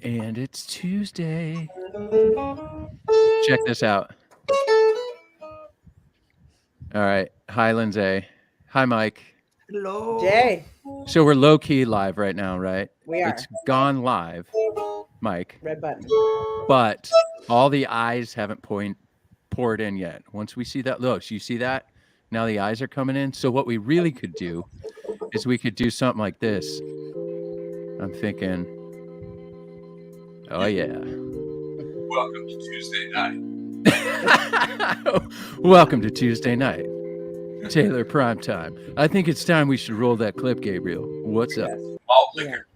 And it's Tuesday. Check this out. All right. Hi, Lindsay. Hi, Mike. Hello. Jay, So we're low-key live right now, right? we are. It's gone live, Mike. Red button. But all the eyes haven't poured in yet. Once we see that, look, you see that? Now the eyes are coming in. So what we really could do is we could do something like this. I'm thinking, oh, yeah. Welcome to Tuesday night. Welcome to Tuesday night. Taylor Primetime. I think it's time we should roll that clip, Gabriel. What's up? Yes. Malt liquor.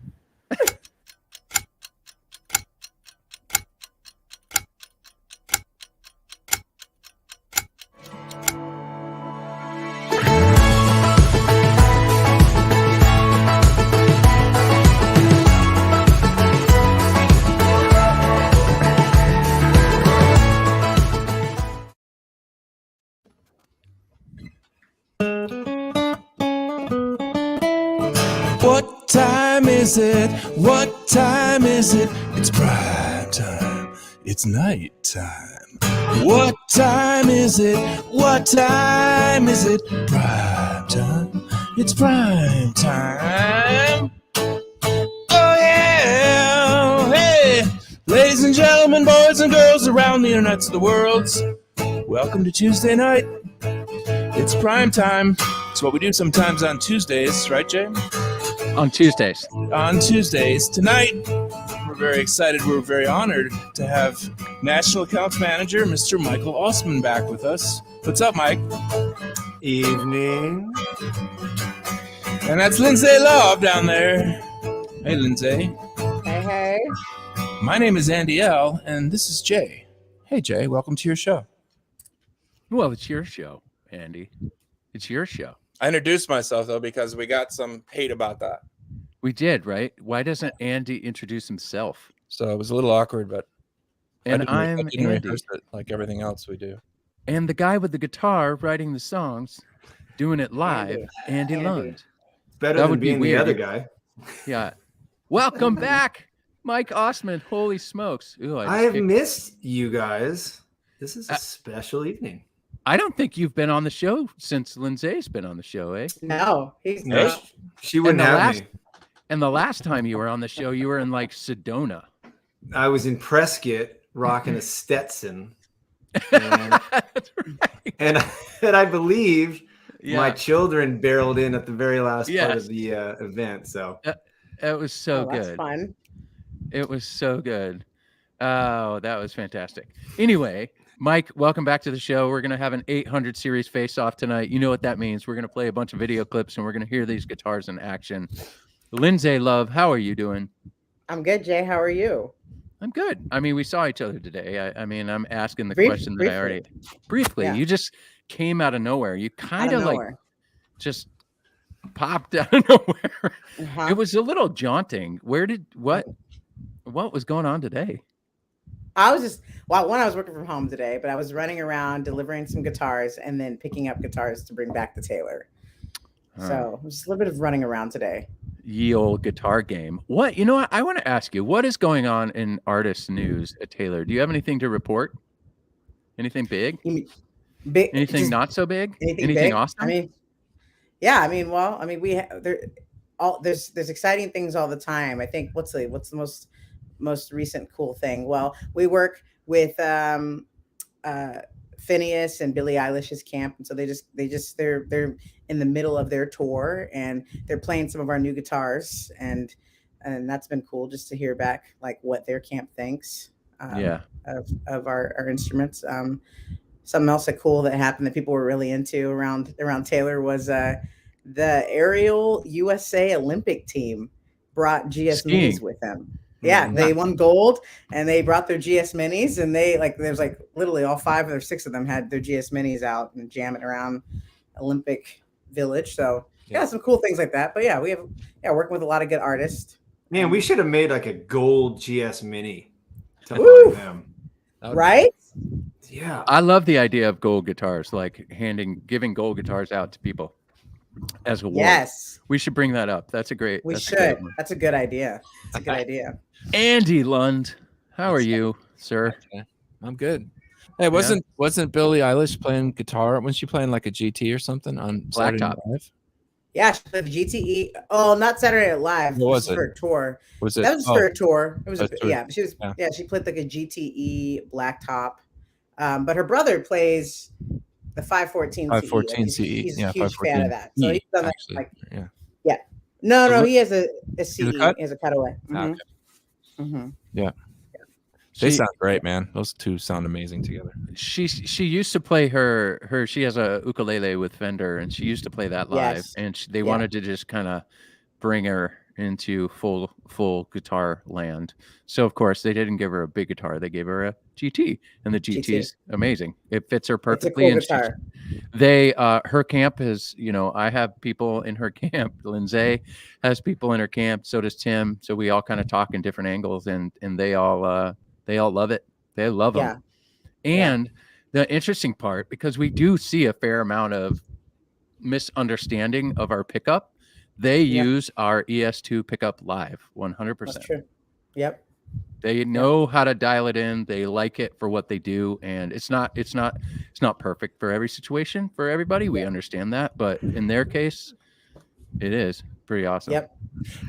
What time is it? What time is it? It's prime time. It's night time. What time is it? What time is it? Prime time. It's prime time. Oh yeah. Hey, ladies and gentlemen, boys and girls around the internets of the world. Welcome to Tuesday night. It's prime time. It's what we do sometimes on Tuesdays, right, Jay? On Tuesdays. On Tuesdays. Tonight, we're very excited. We're very honored to have National Accounts Manager, Mr. Michael Ausman, back with us. What's up, Mike? Evening. And that's Lindsay Love down there. Hey, Lindsay. Hey. My name is Andy L., and this is Jay. Hey, Jay. Welcome to your show. Well, it's your show, Andy. It's your show. I introduced myself, though, because we got some hate about that. We did, right? Why doesn't Andy introduce himself? So it was a little awkward, but And I I'm didn't Andy. rehearse it like everything else we do. And the guy with the guitar writing the songs, doing it live, Andy Lund. Better That than would be being the weird. other guy. Yeah. Welcome back, Mike Osmond. Holy smokes. Ooh, I have missed you guys. This is a special evening. I don't think you've been on the show since Lindsay's been on the show, eh? No, he's No, not. she wouldn't the have last- me. And the last time you were on the show, you were in like Sedona. I was in Prescott rocking a Stetson. And, That's right. and I believe Yeah. my children barreled in at the very last part Yes. of the event. So It was so That's good. fun. It was so good. Oh, that was fantastic. Anyway, Mike, welcome back to the show. We're going to have an 800 series face-off tonight. You know what that means. We're going to play a bunch of video clips, and we're going to hear these guitars in action. Lindsay, love, how are you doing? I'm good, Jay. How are you? I'm good. I mean, we saw each other today. I mean, I'm asking the Brief- question that I already... Briefly, Yeah. you just came out of nowhere. You kind Out of of like nowhere. just popped out of nowhere. Uh-huh. It was a little jaunting. What was going on today? I was just I was working from home today, but I was running around delivering some guitars and then picking up guitars to bring back to Taylor. So it was just a little bit of running around today. Ye old guitar game. What, you know what? I want to ask you, what is going on in artist news at Taylor? Do you have anything to report? Anything big? Big, Anything just not so big? anything Anything big? awesome? I mean, yeah. I mean, well, I mean, there's exciting things all the time. I think what's the most recent cool thing? Well, we work with Phineas and Billie Eilish's camp, and so they're in the middle of their tour, and they're playing some of our new guitars, and that's been cool just to hear back like what their camp thinks of our instruments. Something else cool that happened that people were really into around Taylor was the aerial USA Olympic team brought GS Minis with them. Yeah, they won gold, and they brought their GS Minis, and there's literally all 5 or 6 of them had their GS Minis out and jamming around Olympic Village. So yeah, some cool things like that. But yeah, working with a lot of good artists. man, we should have made like a gold GS Mini to Woo! buy them. Right? Yeah. I love the idea of gold guitars, like giving gold guitars out to people as a award. Yes. We should bring that up. That's a great. We that's a great should. one. That's a good idea. It's a good idea. Andy Lund, how are you, sir? Okay. I'm good. Hey, wasn't Billie Eilish playing guitar? Wasn't she playing like a GT or something on Saturday Night Blacktop. Live? Yeah, she played the GTE. Oh, not Saturday Night Live. What was This is for a tour. Was it? That was for a tour. It was a tour. yeah. She was Yeah. She played like a GTE Blacktop. But her brother plays the 514 CE. 514 CE. He's Yeah, a huge fan of that. So he's done that. actually. Like, Yeah. no, he has a CE. a cut? He has a cutaway. Okay. Mm-hmm. Yeah. They sound great, man. Those two sound amazing together. She used to play her. She has a ukulele with Fender, and she used to play that live. Yes. And they wanted to just kind of bring her into full guitar land. So of course they didn't give her a big guitar; they gave her a GT, and the GT is amazing. It fits her perfectly. It's a cool guitar. Her camp is, I have people in her camp. Lindsay has people in her camp. So does Tim. So we all kind of talk in different angles, and they all love it. They love them. And the interesting part, because we do see a fair amount of misunderstanding of our pickup, they use our ES2 pickup live 100%. That's true. Yep. They know how to dial it in. They like it for what they do, and it's not perfect for every situation for everybody. We understand that, but in their case, it is pretty awesome. Yep.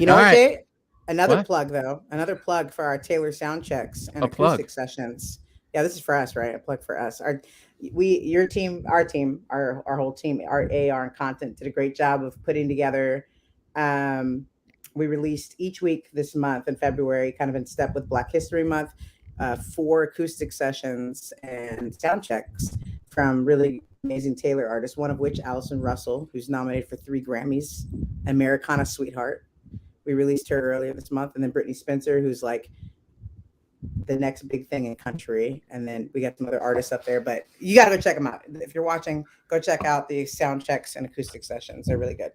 You know what, Jay? Another What? plug though. Another plug for our Taylor sound checks and A plug. acoustic sessions. Yeah, this is for us, right? A plug for us. Our whole team, our AR and content did a great job of putting together. We released each week this month in February, kind of in step with Black History Month, 4 acoustic sessions and sound checks from really amazing Taylor artists, one of which Allison Russell, who's nominated for 3 Grammys, Americana Sweetheart. We released her earlier this month, and then Brittany Spencer, who's like the next big thing in country. And then we got some other artists up there, but you got to go check them out. If you're watching, go check out the sound checks and acoustic sessions. They're really good.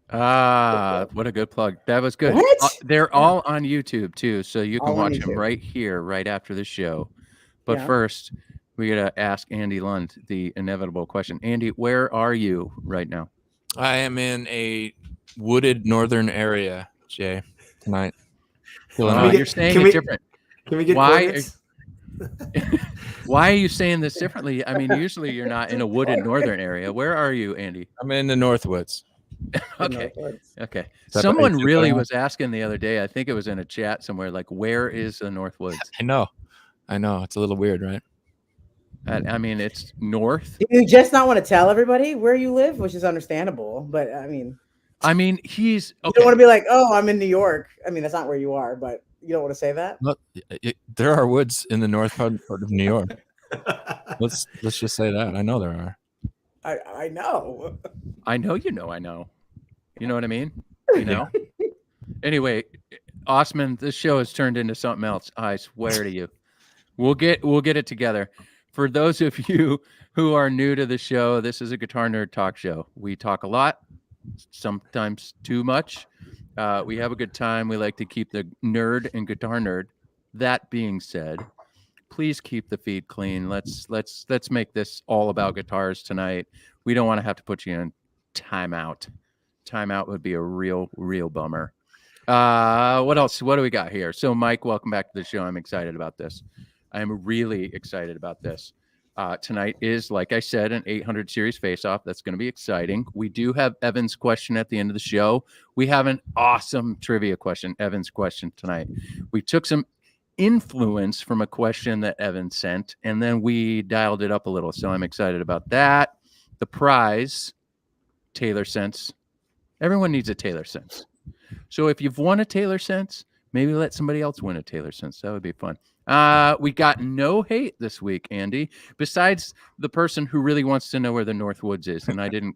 What a good plug. That was good. They're all on YouTube too, so you can watch them right here, right after the show. But first, we got to ask Andy Lund the inevitable question. Andy, where are you right now? I am in a wooded northern area, Jay, tonight. You're saying it different. Can we get why are you saying this differently? I mean, usually you're not in a wooded northern area. Where are you, Andy? I'm in the Northwoods. Okay. Someone really was asking the other day, I think it was in a chat somewhere, like, where is the Northwoods? I know. It's a little weird, right? I mean, it's north. You just not want to tell everybody where you live, which is understandable. But he's okay. You don't want to be like, oh, I'm in New York. I mean, that's not where you are, but you don't want to say that. Look, there are woods in the north part of New York. Let's just say that. I know there are. I know. I know. You know what I mean? Anyway, Osmond, this show has turned into something else. I swear to you. We'll get it together. For those of you who are new to the show, this is a Guitar Nerd talk show. We talk a lot, sometimes too much. We have a good time. We like to keep the nerd and guitar nerd. That being said, please keep the feed clean. Let's make this all about guitars tonight. We don't want to have to put you in timeout. Timeout would be a real bummer. What else? What do we got here? So, Mike, welcome back to the show. I'm excited about this. I'm really excited about this. Tonight is, like I said, an 800 series face-off. That's going to be exciting. We do have Evan's question at the end of the show. We have an awesome trivia question, Evan's question tonight. We took some influence from a question that Evan sent, and then we dialed it up a little. So I'm excited about that. The prize, Taylor Sense. Everyone needs a Taylor Sense. So if you've won a Taylor Sense, maybe let somebody else win a Taylor Sense. That would be fun. We got no hate this week, Andy, besides the person who really wants to know where the Northwoods is. And I didn't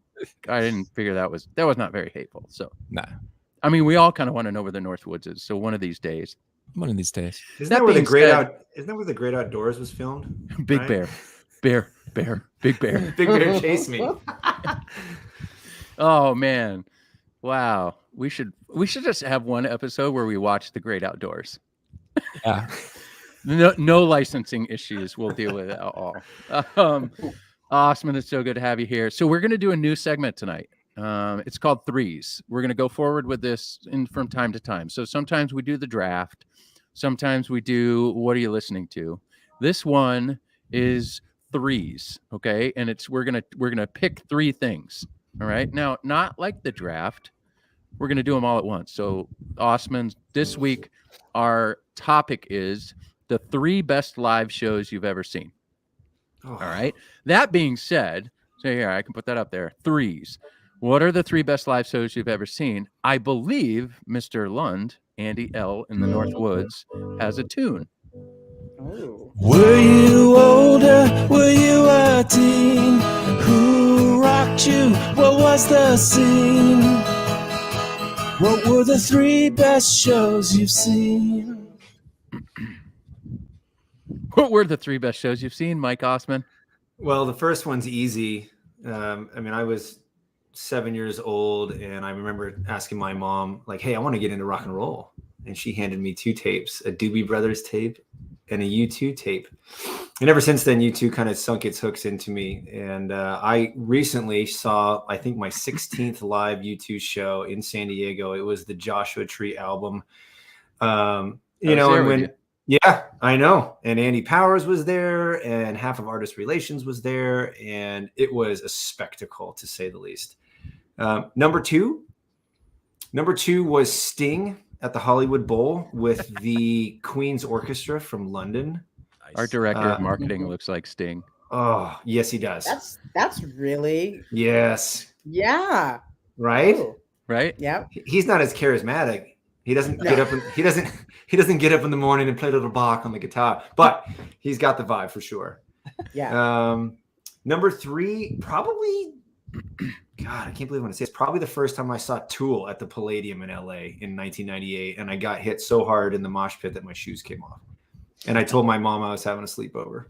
figure that was not very hateful. So, nah. I mean, we all kind of want to know where the Northwoods is. So one of these days. Isn't that where the Great Outdoors was filmed? Big right? Bear, Big Bear. Big Bear chase me. Oh man. Wow. We should just have one episode where we watch the Great Outdoors. Yeah. No licensing issues. We'll deal with it at all. Osmond, it's so good to have you here. So we're going to do a new segment tonight. It's called Threes. We're going to go forward with this from time to time. So sometimes we do the draft. Sometimes we do what are you listening to? This one is threes, okay? And we're gonna pick three things. All right. Now, not like the draft. We're gonna do them all at once. So Osmond, this week our topic is the 3 best live shows you've ever seen. Oh. All right. That being said, so here I can put that up there. Threes. What are the 3 best live shows you've ever seen? I believe Mr. Lund, Andy L. in the North Woods, has a tune. Oh. Were you older? Were you a teen? Who rocked you? What was the scene? What were the 3 best shows you've seen? What were the 3 best shows you've seen, Mike Ausman? Well, the first one's easy. I was 7 years old, and I remember asking my mom, like, hey, I want to get into rock and roll. And she handed me 2 tapes, a Doobie Brothers tape and a U2 tape. And ever since then, U2 kind of sunk its hooks into me. And I recently saw, I think, my 16th live U2 show in San Diego. It was the Joshua Tree album. Yeah, I know. And Andy Powers was there, and half of Artist Relations was there. And it was a spectacle, to say the least. Number two was Sting at the Hollywood Bowl with the Queen's Orchestra from London. Our director of marketing looks like Sting. Oh, yes, he does. That's really Yes. yeah. Right? Ooh. Right? Yeah. He's not as charismatic. He doesn't get up and he doesn't get up in the morning and play a little Bach on the guitar, but he's got the vibe for sure. Yeah. Number 3, probably, God, I can't believe I'm going to say it's probably the first time I saw Tool at the Palladium in LA in 1998, and I got hit so hard in the mosh pit that my shoes came off. And I told my mom I was having a sleepover.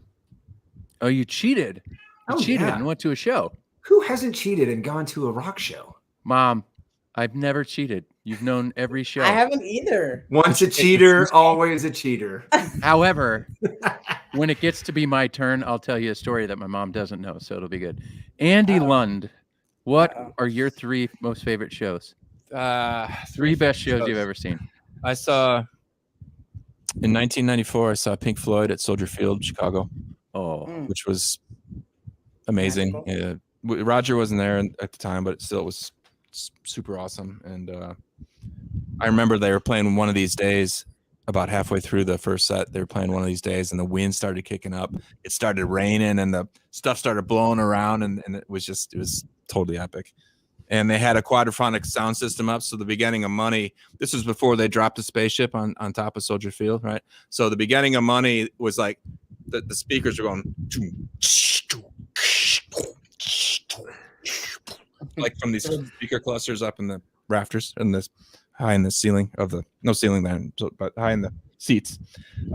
Oh, you cheated. You cheated and went to a show. Who hasn't cheated and gone to a rock show? Mom, I've never cheated. You've known every show. I haven't either. Once a cheater, always a cheater. However, when it gets to be my turn, I'll tell you a story that my mom doesn't know, so it'll be good. Andy Lund, what are your 3 most favorite shows? 3 best shows you've ever seen. I saw in 1994. I saw Pink Floyd at Soldier Field, Chicago. Oh, which was amazing. Yeah. Roger wasn't there at the time, but still it was super awesome. And I remember they were playing One of These Days. About halfway through the first set, they were playing One of These Days, and the wind started kicking up. It started raining, and the stuff started blowing around, and it was totally epic. And they had a quadraphonic sound system up. So the beginning of Money, this was before they dropped the spaceship on top of Soldier Field, right? So the beginning of Money was like the speakers were going like from these speaker clusters up in the rafters and this high in the ceiling of the no ceiling then, but high in the seats.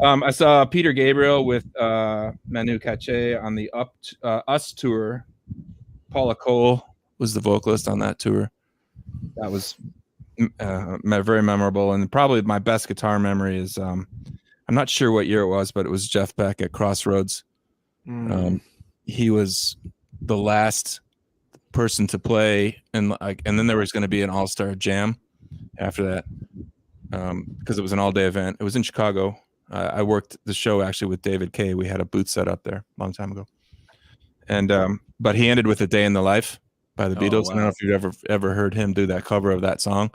I saw Peter Gabriel with Manu Katché on the Us tour. Paula Cole was the vocalist on that tour. That was very memorable, and probably my best guitar memory is I'm not sure what year it was, but it was Jeff Beck at Crossroads. He was the last person to play, and then there was going to be an all-star jam after that, because it was an all-day event. It was in Chicago. I worked the show actually with David Kay. We had a booth set up there a long time ago, and but he ended with A Day in the Life by the Beatles. Wow. I don't know if you've ever heard him do that cover of that song,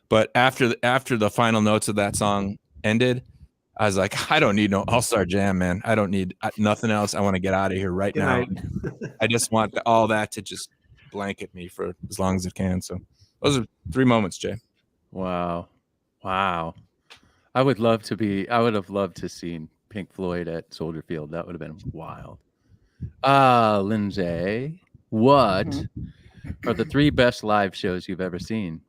but after the final notes of that song ended, I was like, I don't need no all-star jam, man. I don't need nothing else. I want to get out of here right now. I just want all that to just blanket me for as long as it can. So those are 3 moments, Jay. Wow. I would have loved to seen Pink Floyd at Soldier Field. That would have been wild. Lindsay, what are the 3 best live shows you've ever seen?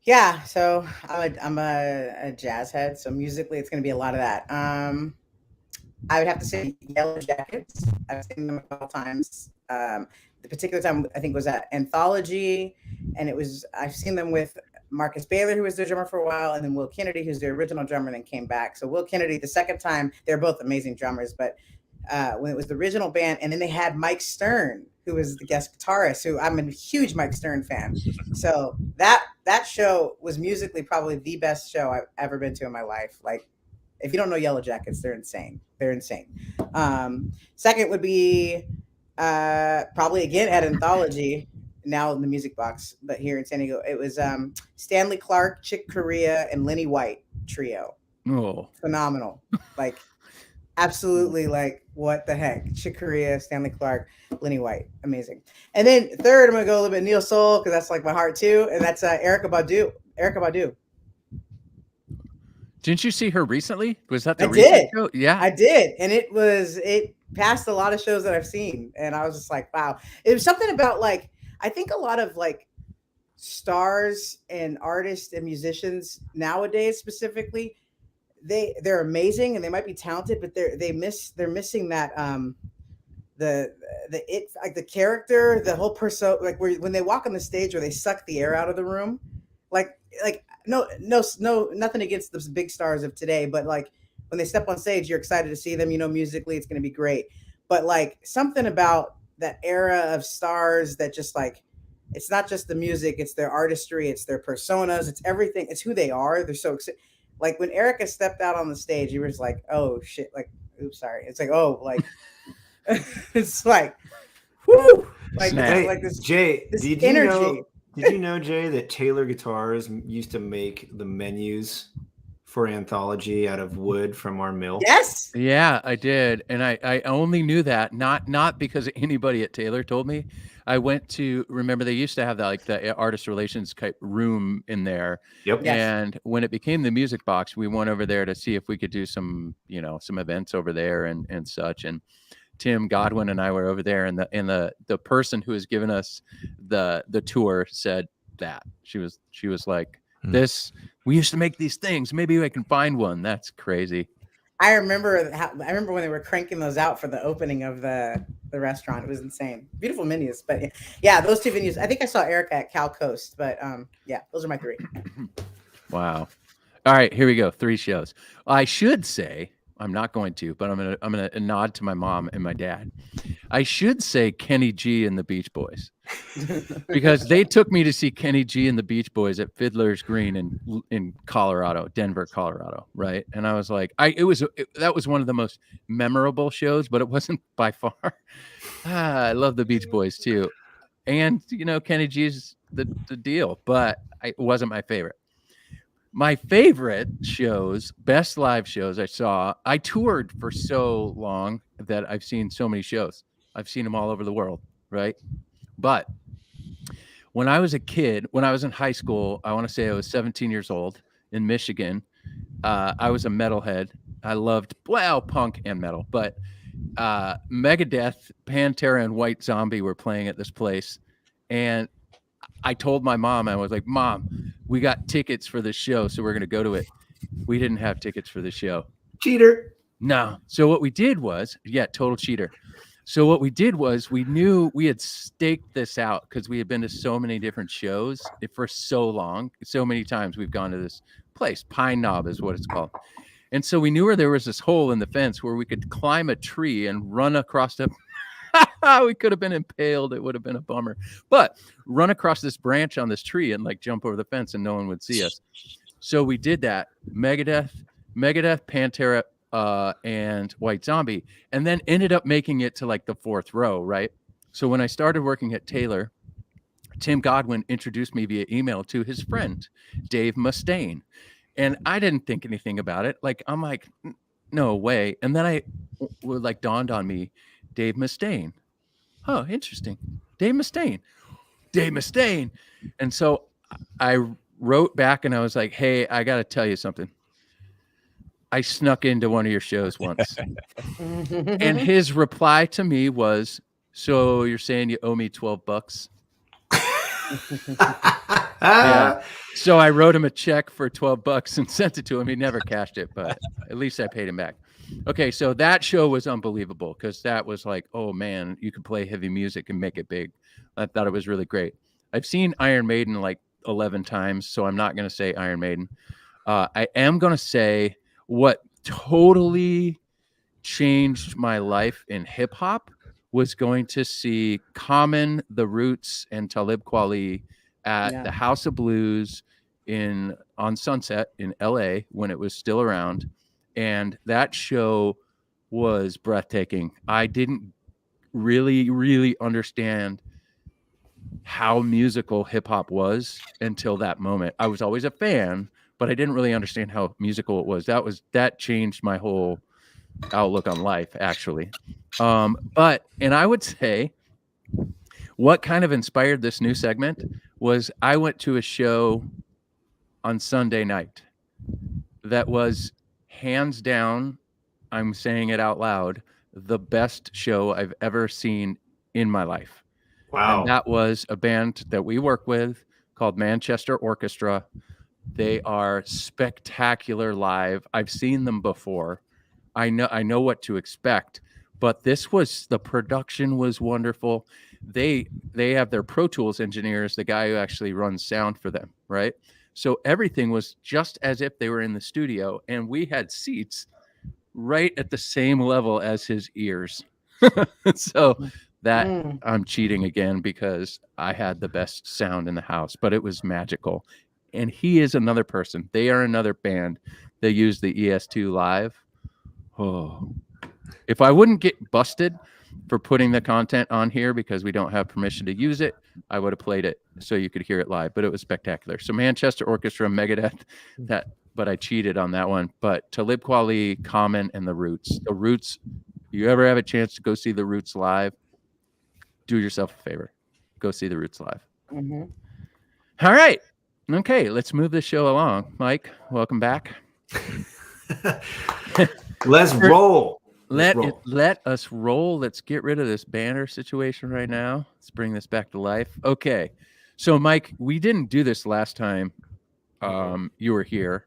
Yeah, so I'm a jazz head, so musically it's going to be a lot of that. I would have to say Yellow Jackets. I've seen them a couple times. The particular time I think was at Anthology, and I've seen them with Marcus Baylor, who was their drummer for a while, and then Will Kennedy, who's their original drummer, and then came back. So Will Kennedy, the second time, they're both amazing drummers, but when it was the original band, and then they had Mike Stern, who was the guest guitarist, who I'm a huge Mike Stern fan. So that show was musically probably the best show I've ever been to in my life. Like, if you don't know Yellow Jackets, they're insane. They're insane. Second would be probably again at Anthology, now in the Music Box, but here in San Diego, it was Stanley Clark, Chick Corea, and Lenny White trio. Oh, Phenomenal. Like, absolutely, like, what the heck? Chick Corea, Stanley Clark, Lenny White. Amazing. And then third, I'm going to go a little bit Neo Soul, because that's like my heart too. And that's Erykah Badu. Erykah Badu. didn't you see her recently? Was that the I recent did. show? Yeah. I did. And it passed a lot of shows that I've seen. And I was just like, wow. It was something about, like, I think a lot of like stars and artists and musicians nowadays specifically, they're amazing and they might be talented, but they're missing that the it, like, the character, the whole person, like, when they walk on the stage where they suck the air out of the room, like no nothing against the big stars of today, but like when they step on stage, you're excited to see them, musically it's going to be great, but like something about that era of stars that just, like, it's not just the music, it's their artistry, it's their personas, it's everything, it's who they are. They're so excited. Like when Erykah stepped out on the stage, you were just like, oh shit, like, oops, sorry. It's like, oh, like, it's like, whoo, like, Hey, like this, Jay, this did energy. you know, Jay, that Taylor Guitars used to make the menus for Anthology out of wood from our mill? Yes. Yeah, I did. And I only knew that not because anybody at Taylor told me. I went to, remember they used to have that, like, the artist relations type room in there. Yep. Yes. And when it became the Music Box, we went over there to see if we could do some, some events over there and such. And Tim Godwin and I were over there, and the person who has given us the tour said that she was like, this, we used to make these things. Maybe I can find one. That's crazy. I remember when they were cranking those out for the opening of the restaurant. It was insane. Beautiful menus. But yeah, those two venues. I think I saw Erykah at Cal Coast, but yeah, those are my three. Wow. All right, here we go. 3 shows. I should say, I'm not going to, but I'm gonna nod to my mom and my dad. I should say Kenny G and the Beach Boys, because they took me to see Kenny G and the Beach Boys at Fiddler's Green in Colorado, Denver, Colorado, right? And I was like, that was one of the most memorable shows, but it wasn't by far. I love the Beach Boys too, and Kenny G's the deal, but it wasn't my favorite. My favorite shows, best live shows I toured for so long that I've seen so many shows. I've seen them all over the world, right? But when I was a kid, when I was in high school, I want to say I was 17 years old in Michigan. I was a metalhead. I loved, punk and metal, but Megadeth, Pantera, and White Zombie were playing at this place. And I told my mom, I was like, Mom, we got tickets for this show, so we're going to go to it. We didn't have tickets for the show. Cheater. No. So what we did was, total cheater. So what we did was, we knew we had staked this out because we had been to so many different shows for so long. So many times we've gone to this place. Pine Knob is what it's called. And so we knew where there was this hole in the fence where we could climb a tree and run across the we could have been impaled. It would have been a bummer. But run across this branch on this tree and like jump over the fence and no one would see us. So we did that. Megadeth, Pantera, and White Zombie, and then ended up making it to like the 4th row, right? So when I started working at Taylor, Tim Godwin introduced me via email to his friend, Dave Mustaine. And I didn't think anything about it. Like, I'm like, no way. And then like dawned on me, Dave Mustaine. Oh, interesting. Dave Mustaine. And so I wrote back and I was like, hey, I got to tell you something. I snuck into one of your shows once. And his reply to me was, so you're saying you owe me $12? Yeah. So I wrote him a check for $12 and sent it to him. He never cashed it, but at least I paid him back. Okay, so that show was unbelievable because that was like, oh man, you could play heavy music and make it big. I thought it was really great. I've seen Iron Maiden like 11 times, so I'm not going to say Iron Maiden. I am going to say what totally changed my life in hip hop was going to see Common, The Roots, and Talib Kweli at the House of Blues on Sunset in LA when it was still around. And that show was breathtaking. I didn't really understand how musical hip hop was until that moment. I was always a fan, but I didn't really understand how musical it was. That changed my whole outlook on life, actually. And I would say what kind of inspired this new segment was I went to a show on Sunday night that was hands down, I'm saying it out loud, the best show I've ever seen in my life. Wow. And that was a band that we work with called Manchester Orchestra. They are spectacular live. I've seen them before. I know what to expect, but the production was wonderful. They have their Pro Tools engineers, the guy who actually runs sound for them, right? So everything was just as if they were in the studio, and we had seats right at the same level as his ears. So that I'm cheating again because I had the best sound in the house, but it was magical. And he is another person. They are another band. They use the ES2 Live. Oh, if I wouldn't get busted for putting the content on here because we don't have permission to use it, I would have played it so you could hear it live, but it was spectacular. So Manchester Orchestra, Megadeth, but I cheated on that one. But Talib Kweli, Common, and The Roots. The Roots, if you ever have a chance to go see The Roots live, do yourself a favor. Go see The Roots live. Mm-hmm. All right. Okay, let's move this show along. Mike, welcome back. Let's roll. Let us roll. Let's get rid of this banner situation right now. Let's bring this back to life. Okay. So, Mike, we didn't do this last time you were here.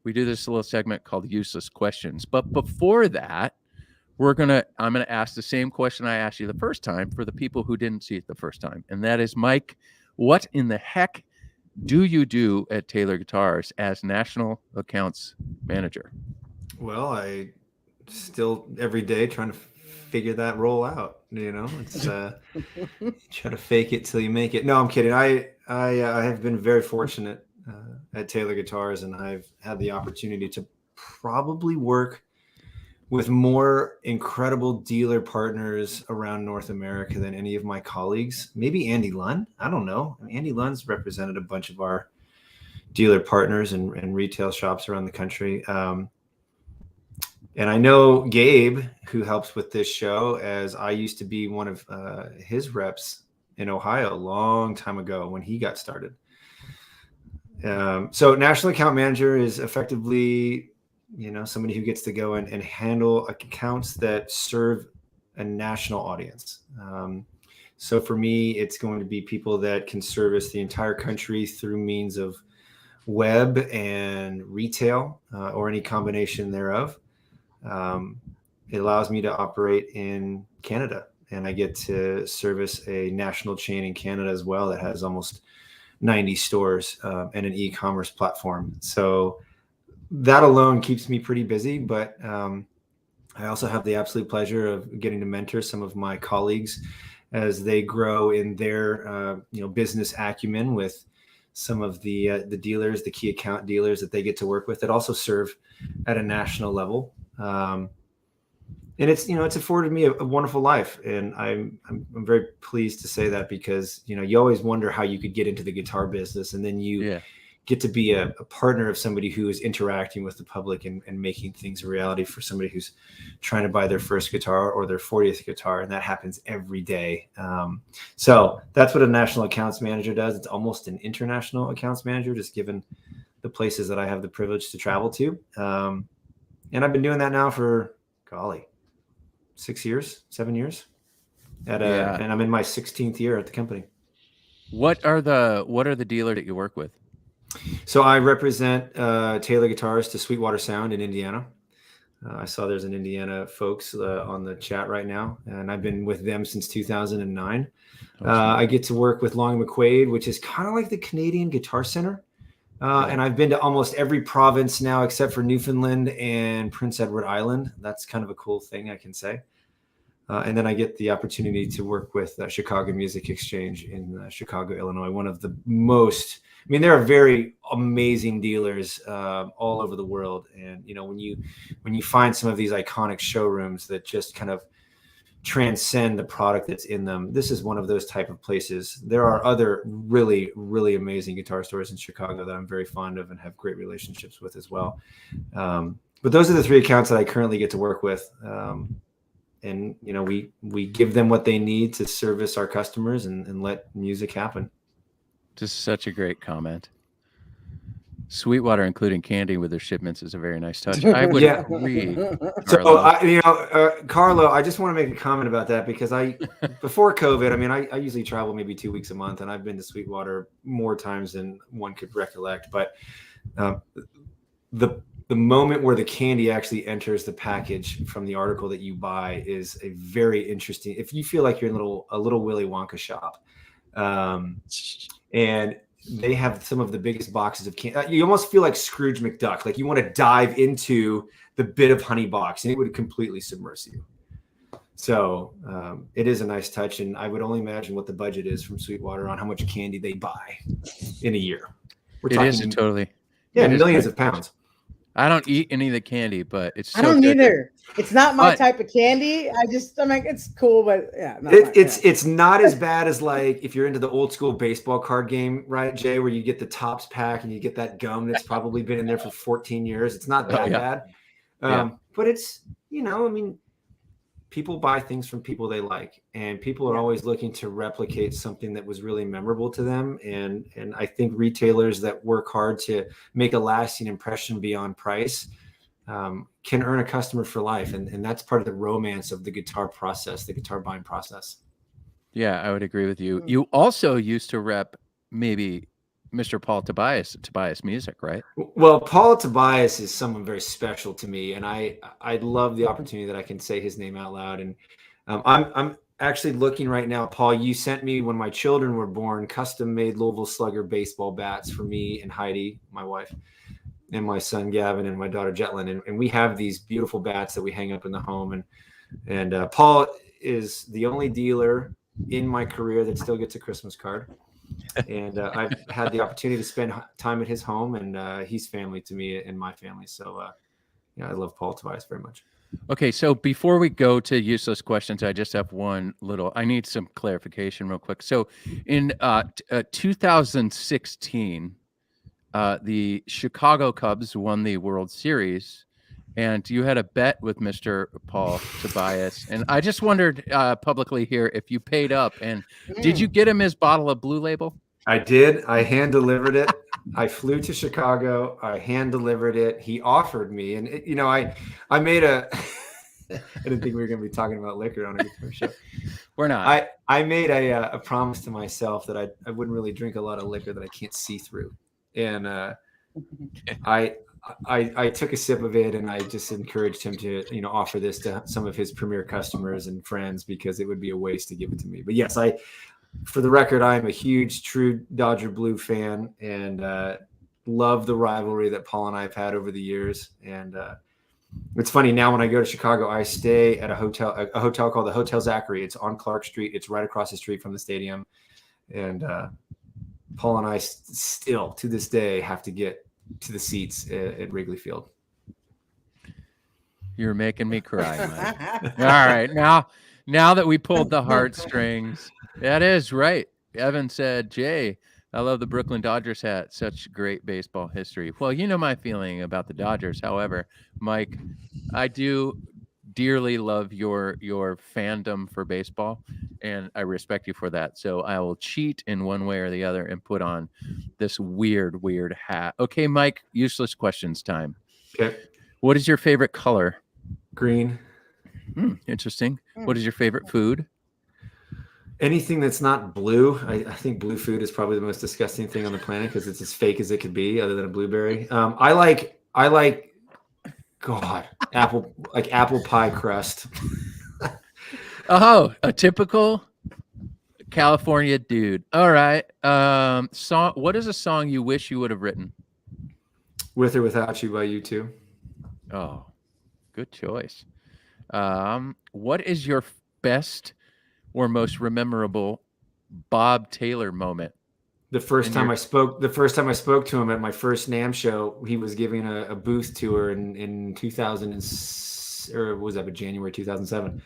We do this little segment called Useless Questions. But before that, I'm gonna ask the same question I asked you the first time for the people who didn't see it the first time. And that is, Mike, what in the heck do you do at Taylor Guitars as National Accounts Manager? Well, I still every day trying to figure that role out. It's try to fake it till you make it. No, I'm kidding. I have been very fortunate at Taylor Guitars, and I've had the opportunity to probably work with more incredible dealer partners around North America than any of my colleagues. Maybe Andy Lunn. I don't know. Andy Lunn's represented a bunch of our dealer partners and retail shops around the country. And I know Gabe, who helps with this show, as I used to be one of his reps in Ohio a long time ago when he got started. So National Account Manager is effectively, somebody who gets to go and handle accounts that serve a national audience. So for me, it's going to be people that can service the entire country through means of web and retail or any combination thereof. It allows me to operate in Canada, and I get to service a national chain in Canada as well that has almost 90 stores and an e-commerce platform. So that alone keeps me pretty busy, but I also have the absolute pleasure of getting to mentor some of my colleagues as they grow in their business acumen with some of the dealers, the key account dealers that they get to work with that also serve at a national level. And it's afforded me a wonderful life, and I'm very pleased to say that, because you always wonder how you could get into the guitar business, and then you get to be a partner of somebody who is interacting with the public and making things a reality for somebody who's trying to buy their first guitar or their 40th guitar, and that happens every day. So that's what a national accounts manager does. It's almost an international accounts manager, just given the places that I have the privilege to travel to. And I've been doing that now for, 7 years and I'm in my 16th year at the company. What are the dealer that you work with? So I represent Taylor Guitars to Sweetwater Sound in Indiana. I saw there's an Indiana folks on the chat right now, and I've been with them since 2009. I get to work with Long & McQuaid, which is kind of like the Canadian Guitar Center. And I've been to almost every province now except for Newfoundland and Prince Edward Island. That's kind of a cool thing, I can say. And then I get the opportunity to work with Chicago Music Exchange in Chicago, Illinois. One of the most, I mean, there are very amazing dealers all over the world. And, you know, when you find some of these iconic showrooms that just kind of transcend the product that's in them, this is one of those type of places. There are other really, really amazing guitar stores in Chicago that I'm very fond of and have great relationships with as well. But those are the 3 accounts that I currently get to work with. And, you know, we give them what they need to service our customers and let music happen. Just such a great comment. Sweetwater including candy with their shipments is a very nice touch. I would agree. So, Carlo, I just want to make a comment about that because before COVID, I mean, I usually travel maybe 2 weeks a month, and I've been to Sweetwater more times than one could recollect. But the moment where the candy actually enters the package from the article that you buy is a very interesting. If you feel like you're in a little Willy Wonka shop, and they have some of the biggest boxes of candy, you almost feel like Scrooge McDuck. Like you want to dive into the bit of honey box, and it would completely submerge you. So it is a nice touch, and I would only imagine what the budget is from Sweetwater on how much candy they buy in a year. It is totally. Millions of pounds. I don't eat any of the candy, but it's. I don't either. It's not my type of candy. I'm like, it's cool, but yeah. It's not as bad as like if you're into the old school baseball card game, right, Jay, where you get the Topps pack and you get that gum that's probably been in there for 14 years. It's not that bad. But it's, you know, I mean, people buy things from people they like, and people are always looking to replicate something that was really memorable to them. And I think retailers that work hard to make a lasting impression beyond price can earn a customer for life. And that's part of the romance of the guitar process, the guitar buying process. Yeah, I would agree with you. You also used to rep maybe Mr. Paul Tobias Music, right? Well, Paul Tobias is someone very special to me, and I love the opportunity that I can say his name out loud. And I'm actually looking right now, Paul. You sent me, when my children were born, custom-made Louisville Slugger baseball bats for me and Heidi, my wife, and my son Gavin, and my daughter Jetlyn, and we have these beautiful bats that we hang up in the home. And Paul is the only dealer in my career that still gets a Christmas card. And I've had the opportunity to spend time at his home, and he's family to me and my family. So, I love Paul Tobias very much. Okay, so before we go to useless questions, I just have I need some clarification real quick. So in 2016, the Chicago Cubs won the World Series, and you had a bet with Mr. Paul Tobias. And I just wondered publicly here if you paid up, and did you get him his bottle of Blue Label? I did. I hand delivered it. I flew to Chicago. I hand delivered it. He offered me, and I made a. I didn't think we were going to be talking about liquor on a guitar show. We're not. I made a promise to myself that I wouldn't really drink a lot of liquor that I can't see through, and I took a sip of it, and I just encouraged him to, offer this to some of his premier customers and friends, because it would be a waste to give it to me. But yes, for the record, I am a huge true Dodger Blue fan, and love the rivalry that Paul and I have had over the years. And it's funny, now when I go to Chicago, I stay at a hotel called the Hotel Zachary. It's on Clark Street. It's right across the street from the stadium. And Paul and I still, to this day, have to get to the seats at Wrigley Field. You're making me cry, Mike. All right, now that we pulled the heartstrings, that is right. Evan said, Jay, I love the Brooklyn Dodgers hat. Such great baseball history. Well, you know my feeling about the Dodgers. However, Mike, I do dearly love your fandom for baseball, and I respect you for that. So I will cheat in one way or the other and put on this weird hat. Okay, Mike, useless questions time. Okay. What is your favorite color? Green. Interesting. What is your favorite food? Anything that's not blue. I think blue food is probably the most disgusting thing on the planet, because it's as fake as it could be, other than a blueberry. I like apple pie crust. Oh, a typical California dude. All right. What is a song you wish you would have written? With or Without You by U2. Oh, good choice. What is your best or most memorable Bob Taylor moment? The first time I spoke to him at my first NAMM show, he was giving a booth tour in 2000 or was that January 2007.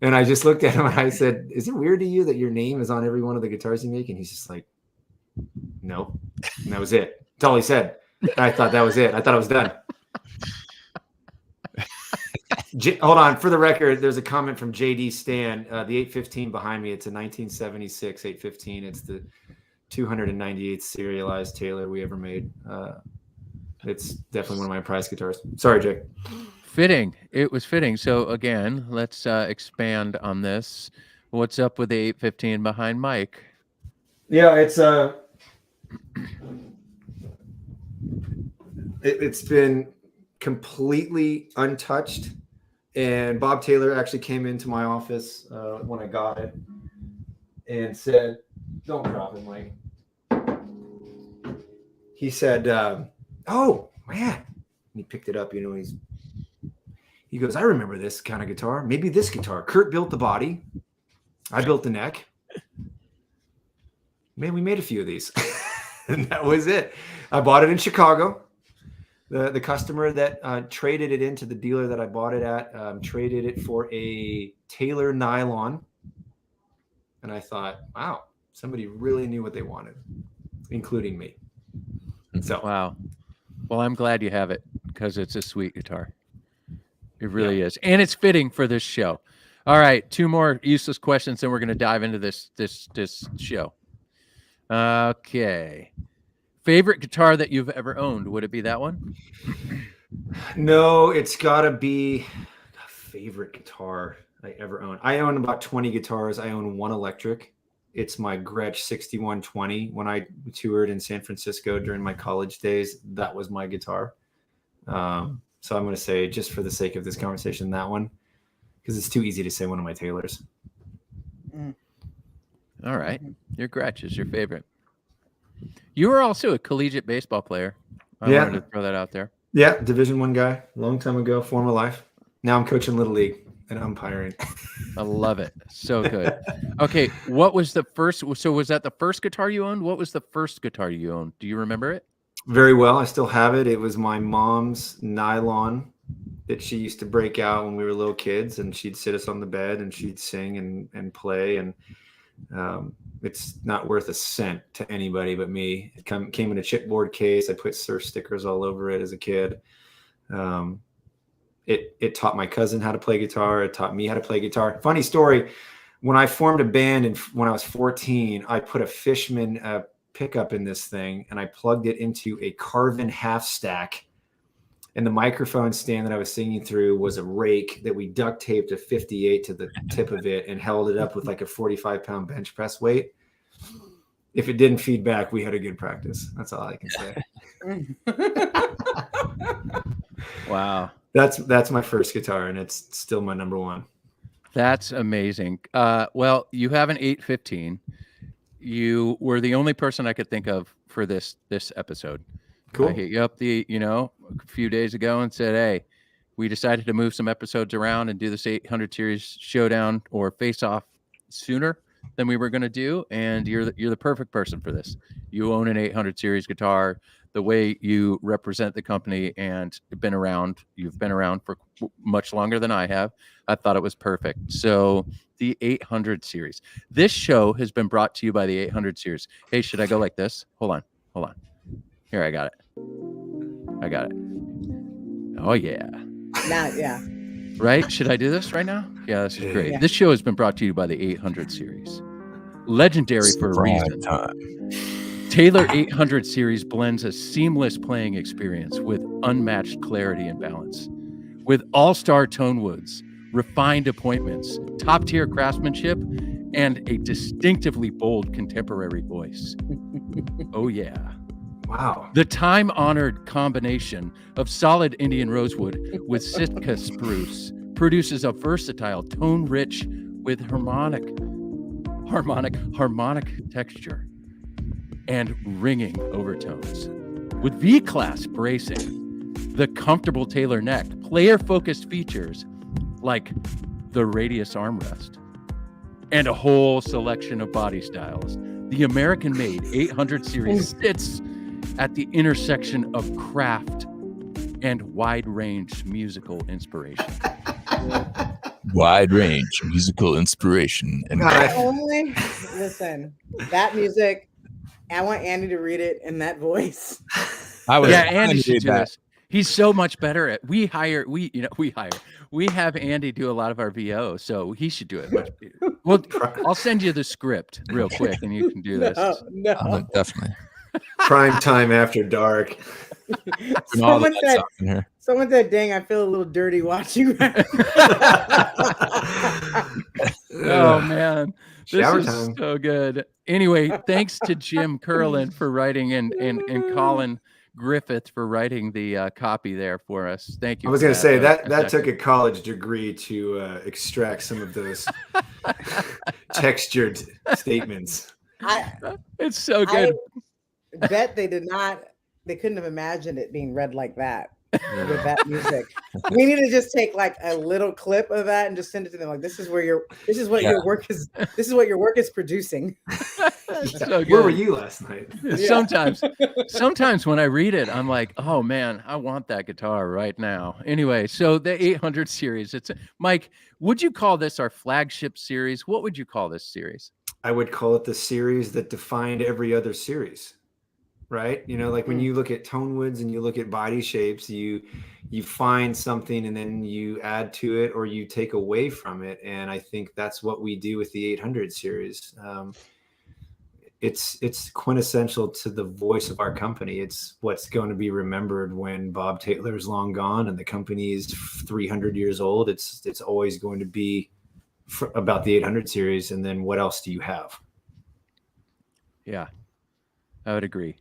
And I just looked at him and I said, "Is it weird to you that your name is on every one of the guitars you make?" And he's just like, "No." And that was it. That's all he said. And I thought that was it. I thought I was done. Hold on. For the record, there's a comment from JD Stan. The 815 behind me, it's a 1976 815. It's the 298th serialized Taylor we ever made. It's definitely one of my prized guitars. Sorry, Jake. Fitting. It was fitting. So again, let's expand on this. What's up with the 815 behind Mike? Yeah, it's been completely untouched. And Bob Taylor actually came into my office when I got it and said, "Don't drop it, Mike." He said, "Oh, man." And he picked it up, you know, he goes, "I remember this kind of guitar. Maybe this guitar. Kurt built the body. I built the neck. Man, we made a few of these." And that was it. I bought it in Chicago. The customer that traded it into the dealer that I bought it at traded it for a Taylor nylon. And I thought, wow, somebody really knew what they wanted, including me. So wow. Well, I'm glad you have it because it's a sweet guitar. It really is. And it's fitting for this show. All right, 2 more useless questions, and we're going to dive into this show. Okay. Favorite guitar that you've ever owned? Would it be that one? No, it's got to be a favorite guitar I ever owned. I own about 20 guitars. I own one electric. It's my Gretsch 6120. When I toured in San Francisco during my college days, that was my guitar. So I'm going to say, just for the sake of this conversation, that one, because it's too easy to say one of my Taylors. All right. Your Gretsch is your favorite. You were also a collegiate baseball player. I wanted to throw that out there. Yeah, Division I guy, long time ago, former life. Now I'm coaching Little League and umpiring. I love it. So good. Okay, what was the first? So was that the first guitar you owned? What was the first guitar you owned? Do you remember it? Very well. I still have it. It was my mom's nylon that she used to break out when we were little kids, and she'd sit us on the bed and she'd sing and play. And it's not worth a cent to anybody but me. It came in a chipboard case. I put surf stickers all over it as a kid. It taught my cousin how to play guitar. It taught me how to play guitar. Funny story. When I formed a band when I was 14, I put a Fishman pickup in this thing and I plugged it into a Carvin half stack. And the microphone stand that I was singing through was a rake that we duct taped a 58 to the tip of it and held it up with like a 45-pound bench press weight. If it didn't feed back, we had a good practice. That's all I can say. Wow. That's my first guitar, and it's still my number one. That's amazing. Well, you have an 815. You were the only person I could think of for this episode. Cool. I hit you up a few days ago and said, "Hey, we decided to move some episodes around and do this 800 series showdown or face off sooner than we were going to do, and you're the perfect person for this. You own an 800 series guitar. The way you represent the company and you've been around for much longer than I have. I thought it was perfect. So the 800 series. This show has been brought to you by the 800 series. Hey, should I go like this? Hold on. Here, I got it. Oh, yeah. Now, yeah. Right? Should I do this right now? Yeah, this is great. Yeah. This show has been brought to you by the 800 series. Legendary for a reason. Taylor 800 series blends a seamless playing experience with unmatched clarity and balance. With all-star tone woods, refined appointments, top-tier craftsmanship, and a distinctively bold contemporary voice. Oh, yeah. Wow. The time-honored combination of solid Indian rosewood with Sitka spruce produces a versatile, tone-rich with harmonic texture and ringing overtones. with V-class bracing, the comfortable Taylor neck, player-focused features like the radius armrest, and a whole selection of body styles. The American-made 800 series sits at the intersection of craft and wide-range musical inspiration. Wide range musical inspiration and Only listen, that music. I want Andy to read it in that voice. Andy should do this. He's so much better at. We have Andy do a lot of our VO, so he should do it much better. Well, I'll send you the script real quick, and you can do this. No. Definitely. Prime time after dark. Someone said, "Dang, I feel a little dirty watching that." Oh man, this Shower is time. so good. Anyway, thanks to Jim Curlin for writing and Colin Griffith for writing the copy there for us. Thank you. I was going to say that took a college degree to extract some of those textured statements. It's so good. I bet they did not. They couldn't have imagined it being read like that with that music. We need to just take like a little clip of that and just send it to them. Like, this is what your work is producing. So where were you last night? Sometimes when I read it, I'm like, oh man, I want that guitar right now. Anyway, so the 800 series, Mike, would you call this our flagship series? What would you call this series? I would call it the series that defined every other series. Right? You know, like when you look at tone woods and you look at body shapes, you find something and then you add to it or you take away from it. And I think that's what we do with the 800 series. It's quintessential to the voice of our company. It's what's going to be remembered when Bob Taylor is long gone and the company is 300 years old. It's always going to be about the 800 series. And then what else do you have? Yeah, I would agree.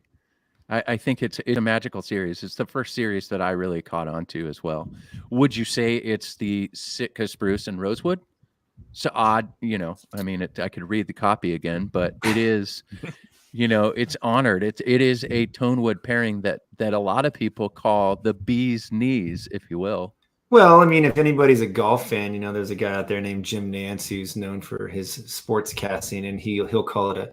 I think it's a magical series. It's the first series that I really caught on to as well. Would you say it's the Sitka spruce and rosewood? So odd, I mean, I could read the copy again, but it is, it's honored. It is a tone wood pairing that a lot of people call the bee's knees, if you will. Well, I mean, if anybody's a golf fan, there's a guy out there named Jim Nance who's known for his sports casting, and he'll call it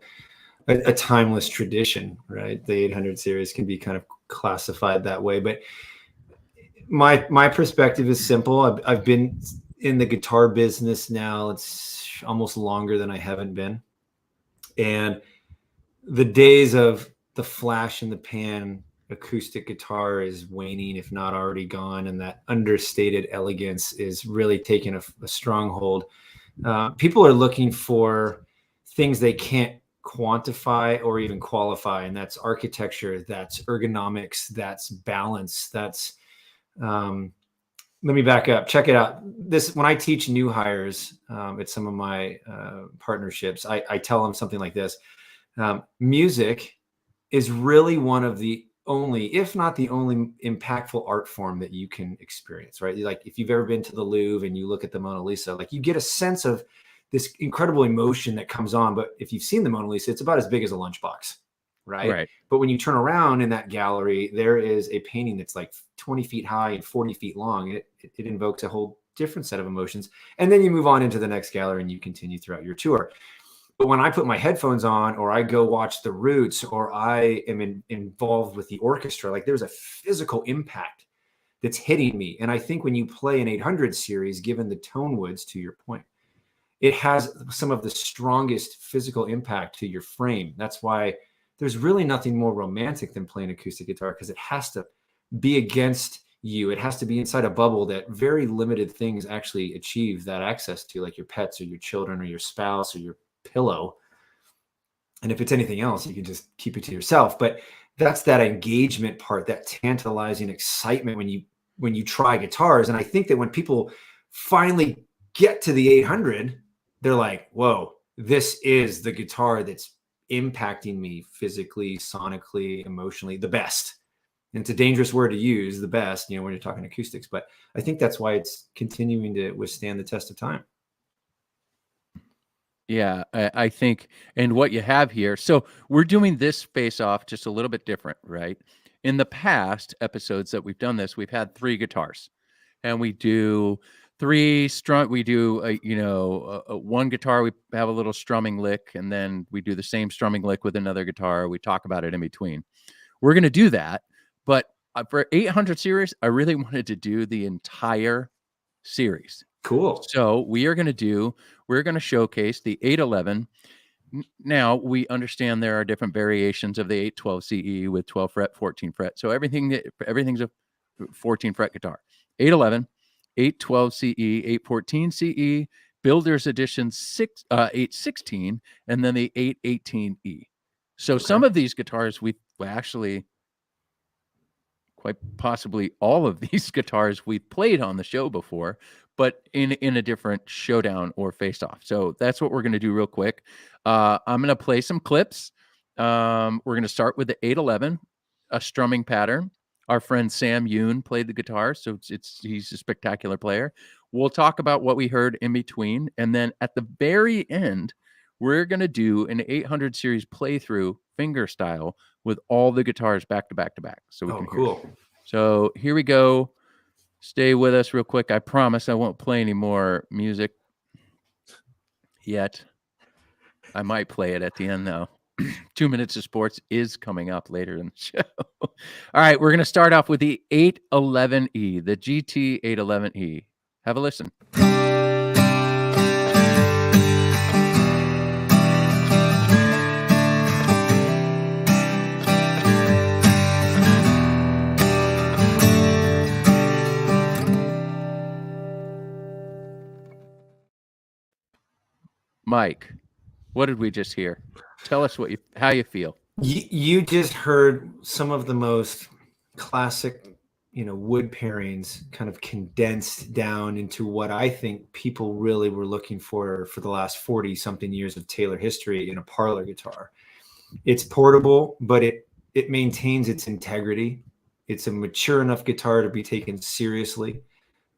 a timeless tradition, right? The 800 series can be kind of classified that way, but my perspective is simple. I've been in the guitar business now. It's almost longer than I haven't been. And the days of the flash in the pan acoustic guitar is waning, if not already gone. And that understated elegance is really taking a stronghold. People are looking for things they can't quantify or even qualify, and that's architecture, that's ergonomics, that's balance, that's let me back up. Check it out. When I teach new hires at some of my partnerships, I tell them something like this. Music is really one of the only, if not the only, impactful art form that you can experience, right? Like if you've ever been to the Louvre and you look at the Mona Lisa, like you get a sense of this incredible emotion that comes on. But if you've seen the Mona Lisa, it's about as big as a lunchbox, right? But when you turn around in that gallery, there is a painting that's like 20 feet high and 40 feet long. It invokes a whole different set of emotions. And then you move on into the next gallery and you continue throughout your tour. But when I put my headphones on, or I go watch the Roots, or I am involved with the orchestra, like there's a physical impact that's hitting me. And I think when you play an 800 series, given the tone woods, to your point, it has some of the strongest physical impact to your frame. That's why there's really nothing more romantic than playing acoustic guitar, because it has to be against you. It has to be inside a bubble that very limited things actually achieve that access to, like your pets or your children or your spouse or your pillow. And if it's anything else, you can just keep it to yourself. But that's that engagement part, that tantalizing excitement when you try guitars. And I think that when people finally get to the 800, they're like, whoa, this is the guitar that's impacting me physically, sonically, emotionally, the best. And it's a dangerous word to use, the best, when you're talking acoustics. But I think that's why it's continuing to withstand the test of time. Yeah, I think, and what you have here, so we're doing this face off just a little bit different, right? in the past episodes that we've done this, we've had 3 guitars, and we do 3 strum. We do one guitar. We have a little strumming lick, and then we do the same strumming lick with another guitar. We talk about it in between. We're going to do that, but for 800 series, I really wanted to do the entire series. Cool. So we're going to showcase the 811. Now we understand there are different variations of the 812 CE with 12 fret, 14 fret. So everything's a 14 fret guitar. 811, 812 CE, 814 CE, Builder's Edition 816, and then the 818E. So some of these guitars we actually, quite possibly all of these guitars we've played on the show before, but in a different showdown or face-off. So that's what we're going to do real quick. I'm going to play some clips. We're going to start with the 811, a strumming pattern. Our friend Sam Yoon played the guitar, so he's a spectacular player. We'll talk about what we heard in between, and then at the very end, we're going to do an 800 series playthrough finger style with all the guitars back to back to back. So we can hear it. So here we go. Stay with us real quick. I promise I won't play any more music yet. I might play it at the end, though. 2 minutes of sports is coming up later in the show. All right, we're going to start off with the 811E, the GT 811E. Have a listen. Mike, what did we just hear? Tell us how you feel. You just heard some of the most classic, wood pairings kind of condensed down into what I think people really were looking for the last 40 something years of Taylor history in a parlor guitar. It's portable, but it maintains its integrity. It's a mature enough guitar to be taken seriously.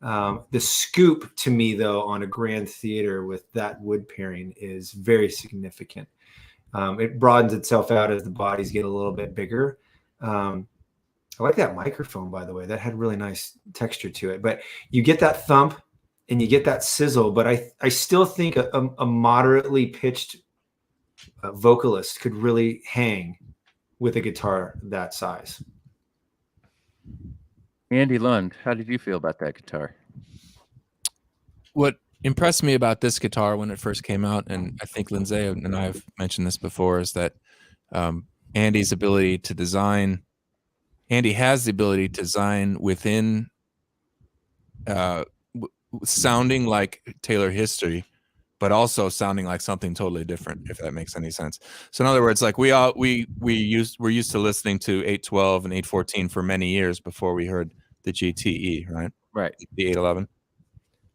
The scoop to me, though, on a grand theater with that wood pairing is very significant. It broadens itself out as the bodies get a little bit bigger. I like that microphone, by the way. That had really nice texture to it. But you get that thump and you get that sizzle. But I still think a moderately pitched vocalist could really hang with a guitar that size. Andy Lund, how did you feel about that guitar? What impressed me about this guitar when it first came out, and I think Lindsay and I have mentioned this before, is that Andy's ability to design. Andy has the ability to design within sounding like Taylor history, but also sounding like something totally different, if that makes any sense. So in other words, like we're used to listening to 812 and 814 for many years before we heard the GTE, right? Right. The 811.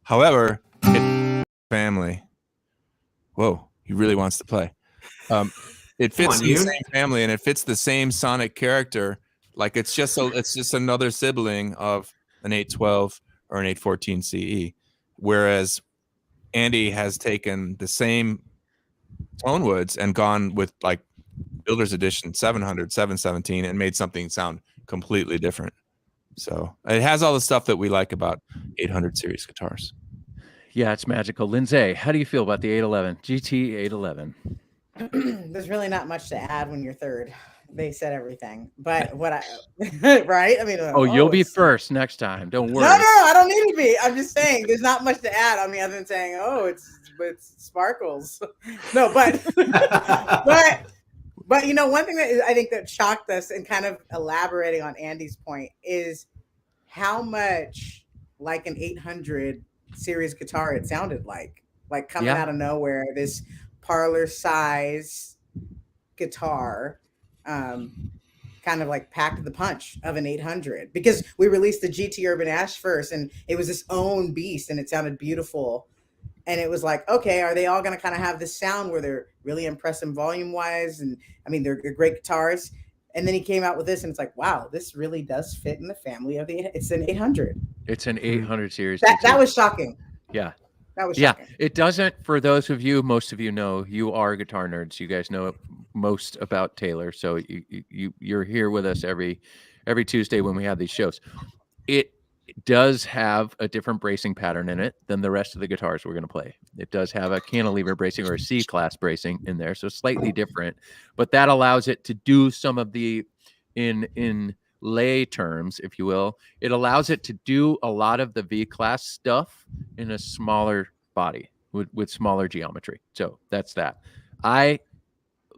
However, family. Whoa, he really wants to play. It fits the same family, and it fits the same sonic character. Like it's just another sibling of an 812 or an 814 CE, whereas Andy has taken the same tone woods and gone with like Builder's Edition 700, 717 and made something sound completely different. So it has all the stuff that we like about 800 series guitars. Yeah, it's magical. Lindsay, how do you feel about the 811, GT 811? There's really not much to add when you're third. They said everything, but right? I mean, you'll be first next time. Don't worry. No, I don't need to be. I'm just saying there's not much to add. I mean, other than saying, it's sparkles. No, but one thing that I think that shocked us and kind of elaborating on Andy's point is how much like an 800 series guitar it sounded like coming out of nowhere, this parlor size guitar kind of like packed the punch of an 800, because we released the GT Urban Ash first and it was its own beast and it sounded beautiful, and it was like, okay, are they all going to kind of have this sound where they're really impressive volume wise, and I mean they're great guitars, and then he came out with this and it's like, wow, this really does fit in the family of it's an 800. It's an 800 series. That was shocking. Yeah. That was shocking. It doesn't, for those of you, most of you know, you are guitar nerds. You guys know most about Taylor. So you're here with us every every Tuesday when we have these shows. It does have a different bracing pattern in it than the rest of the guitars we're going to play. It does have a cantilever bracing or a C-class bracing in there, so slightly different. But that allows it to do some of the, in lay terms, if you will, it allows it to do a lot of the V-class stuff in a smaller body with smaller geometry. So that's that. I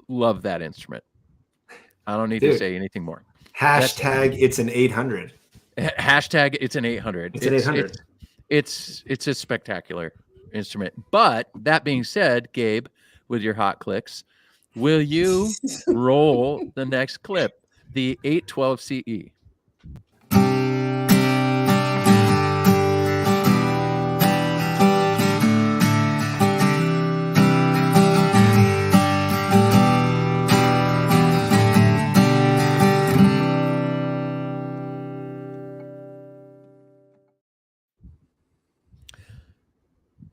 love that instrument. I don't need to say anything more. Hashtag it's an 800. Hashtag it's an 800. It's an 800. It's a spectacular instrument. But that being said, Gabe, with your hot clicks, will you roll the next clip, the 812 CE?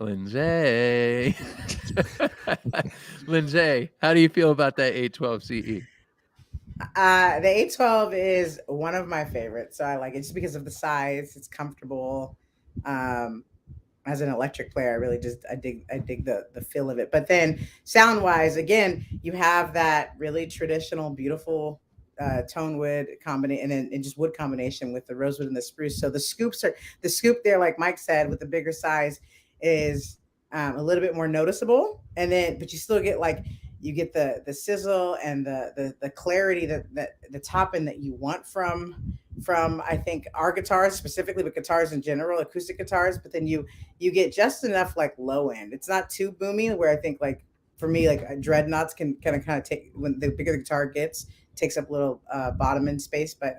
Lindsay. Lindsay, how do you feel about that 812 CE? The 812 is one of my favorites. So I like it just because of the size. It's comfortable. As an electric player, I really I dig the feel of it. But then sound wise, again, you have that really traditional, beautiful tone wood combination and just wood combination with the rosewood and the spruce. So the scoop there, like Mike said, with the bigger size is a little bit more noticeable. And then, but you still get you get the sizzle and the clarity that the top end that you want from I think our guitars specifically, but guitars in general, acoustic guitars. But then you get just enough low end. It's not too boomy where I think for me dreadnoughts can kind of take, when the bigger the guitar gets, takes up a little bottom end space. But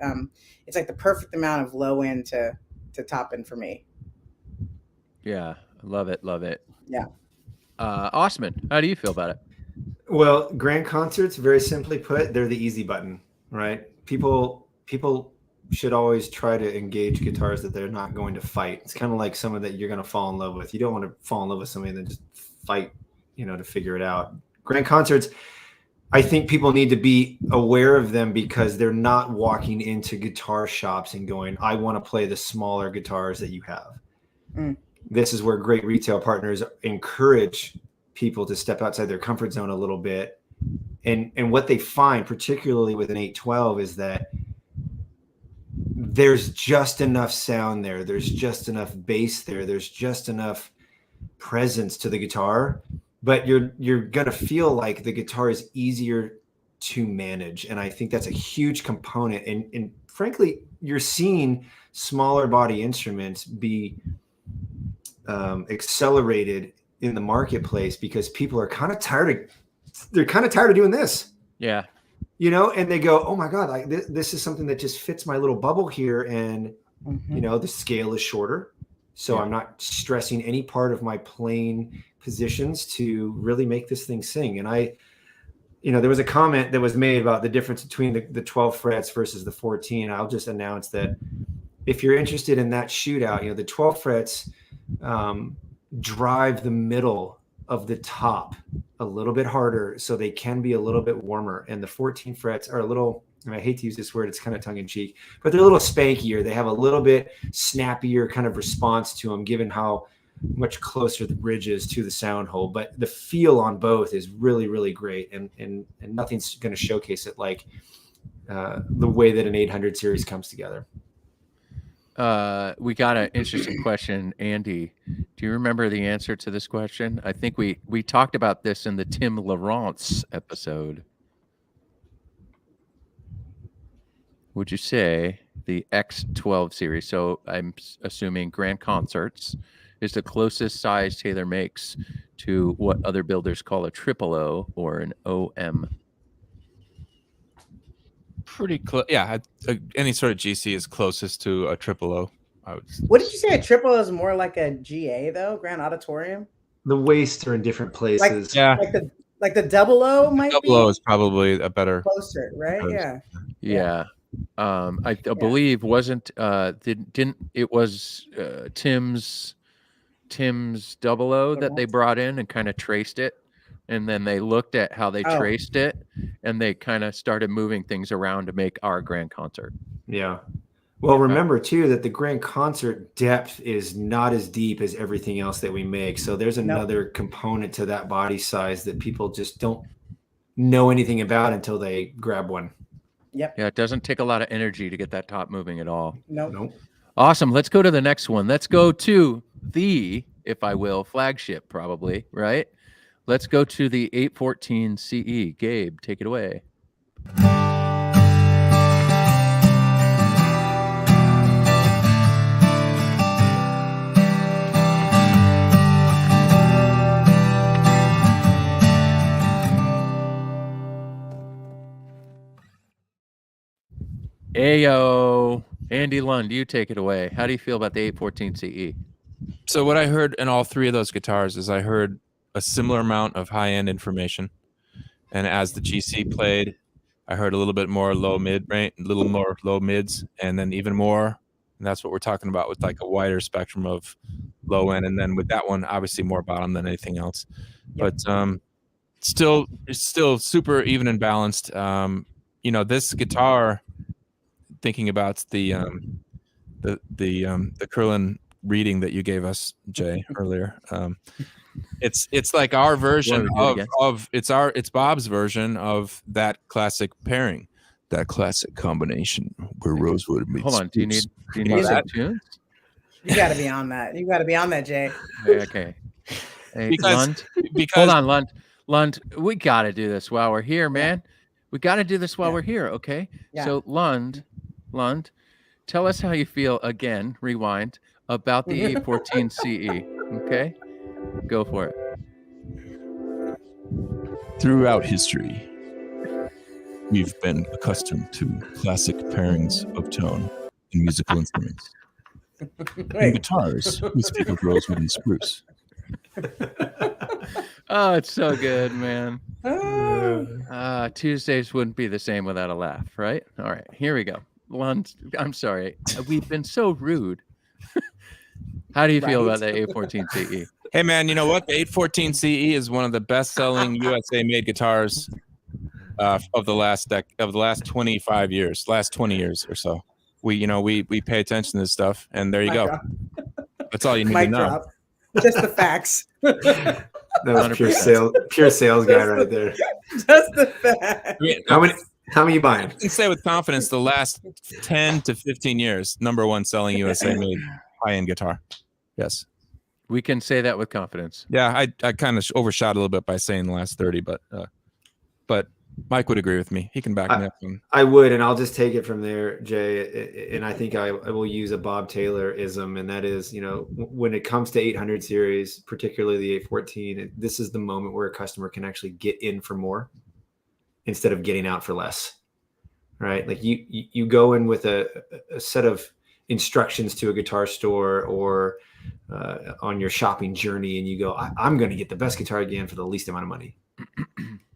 it's the perfect amount of low end to top end for me. Yeah, love it. Yeah. Osmond, how do you feel about it? Well, grand concerts, very simply put, they're the easy button, right? People should always try to engage guitars that they're not going to fight. It's kind of like someone that you're going to fall in love with. You don't want to fall in love with somebody and then just fight, to figure it out. Grand concerts, I think people need to be aware of them because they're not walking into guitar shops and going, I want to play the smaller guitars that you have. This is where great retail partners encourage people to step outside their comfort zone a little bit. And what they find, particularly with an 812, is that there's just enough sound there. There's just enough bass there. There's just enough presence to the guitar, but you're going to feel like the guitar is easier to manage. And I think that's a huge component. And frankly, you're seeing smaller body instruments be accelerated in the marketplace because people are kind of tired of doing this. Yeah. And they go, oh my God, this is something that just fits my little bubble here. And, the scale is shorter. So I'm not stressing any part of my playing positions to really make this thing sing. And there was a comment that was made about the difference between the 12 frets versus the 14. I'll just announce that if you're interested in that shootout, the 12 frets drive the middle of the top a little bit harder so they can be a little bit warmer, and the 14 frets are a little, and I hate to use this word, it's kind of tongue-in-cheek, but they're a little spankier. They have a little bit snappier kind of response to them given how much closer the bridge is to the sound hole. But the feel on both is really, really great, and nothing's going to showcase it like the way that an 800 series comes together. We got an interesting question. Andy, do you remember the answer to this question? I think we talked about this in the Tim Lawrence episode. Would you say the X12 series, so I'm assuming Grand Concerts, is the closest size Taylor makes to what other builders call a triple O or an OM? Pretty close. Yeah, any sort of GC is closest to a triple O. What did you say? A triple is more like a GA though? Grand Auditorium. The waists are in different places. Like the double O might double be. O is probably a better Closer, right? Yeah. I believe wasn't didn't it was Tim's double O that they brought in and kind of traced it and then they looked at how they Oh. traced it, and they kind of started moving things around to make our grand concert. Yeah. Well, remember too that the grand concert depth is not as deep as everything else that we make. So there's another component to that body size that people just don't know anything about until they grab one. Yep. Yeah, it doesn't take a lot of energy to get that top moving at all. Nope. Awesome. Let's go to the next one. Let's go to the, if I will, flagship, probably, right? Let's go to the 814 CE. Gabe, take it away. Ayo. Andy Lund, you take it away. How do you feel about the 814 CE? So what I heard in all three of those guitars is I heard a similar amount of high-end information. And as the GC played, I heard a little bit more low mid range, a little more low mids, and then even more. And that's what we're talking about with like a wider spectrum of low end. And then with that one, obviously more bottom than anything else. Yep. But it's still super even and balanced. This guitar, thinking about the Curlin reading that you gave us, Jay, earlier. It's like our version it's Bob's version of that classic pairing, that classic combination where rosewood meets. Hold on, do you need some tunes? You got to be on that. You got to be on that, Jay. Okay. Hey, because hold on, Lund, we got to do this while we're here, man. We got to do this while we're here, okay? Yeah. So Lund, tell us how you feel again. Rewind about the 814 CE. Okay, go for it. Throughout history, we've been accustomed to classic pairings of tone in musical instruments. In guitars, we speak of rosewood and spruce. Oh, it's so good, man. Tuesdays wouldn't be the same without a laugh, right? All right, here we go. Lund, I'm sorry. We've been so rude. How do you feel about the 814 CE? Hey, man, you know what? The 814 CE is one of the best-selling USA-made guitars of the last 25 years, last 20 years or so. We pay attention to this stuff, and there you go. That's all you need to know. Drop. Just the facts. That was pure sales guy right there. Just the facts. I mean, how many you buying? I can say with confidence the last 10 to 15 years, #1 selling USA-made high-end guitar. Yes. We can say that with confidence. Yeah, I kind of overshot a little bit by saying the last 30, but Mike would agree with me. He can back me up. I would, and I'll just take it from there, Jay. And I think I will use a Bob Taylor-ism, and that is, when it comes to 800 series, particularly the 814, this is the moment where a customer can actually get in for more instead of getting out for less, right? Like you go in with a set of instructions to a guitar store or on your shopping journey, and you go, I'm going to get the best guitar again for the least amount of money.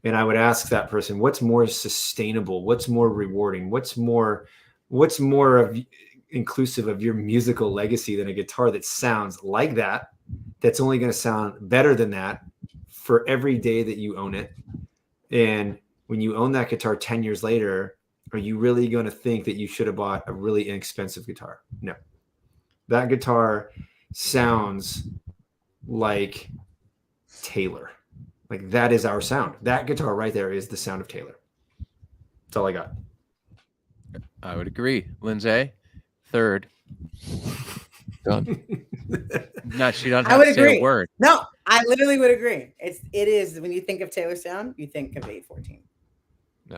And I would ask that person, what's more sustainable? What's more rewarding? What's more of inclusive of your musical legacy than a guitar that sounds like that, that's only going to sound better than that for every day that you own it? And when you own that guitar 10 years later, are you really going to think that you should have bought a really inexpensive guitar? No. That guitar sounds like Taylor. Like, that is our sound. That guitar right there is the sound of Taylor. That's all I got. I would agree. Lindsay, third. Done. No, she doesn't have to say a word. No, I literally would agree. It is, when you think of Taylor sound, you think of 814. Yeah.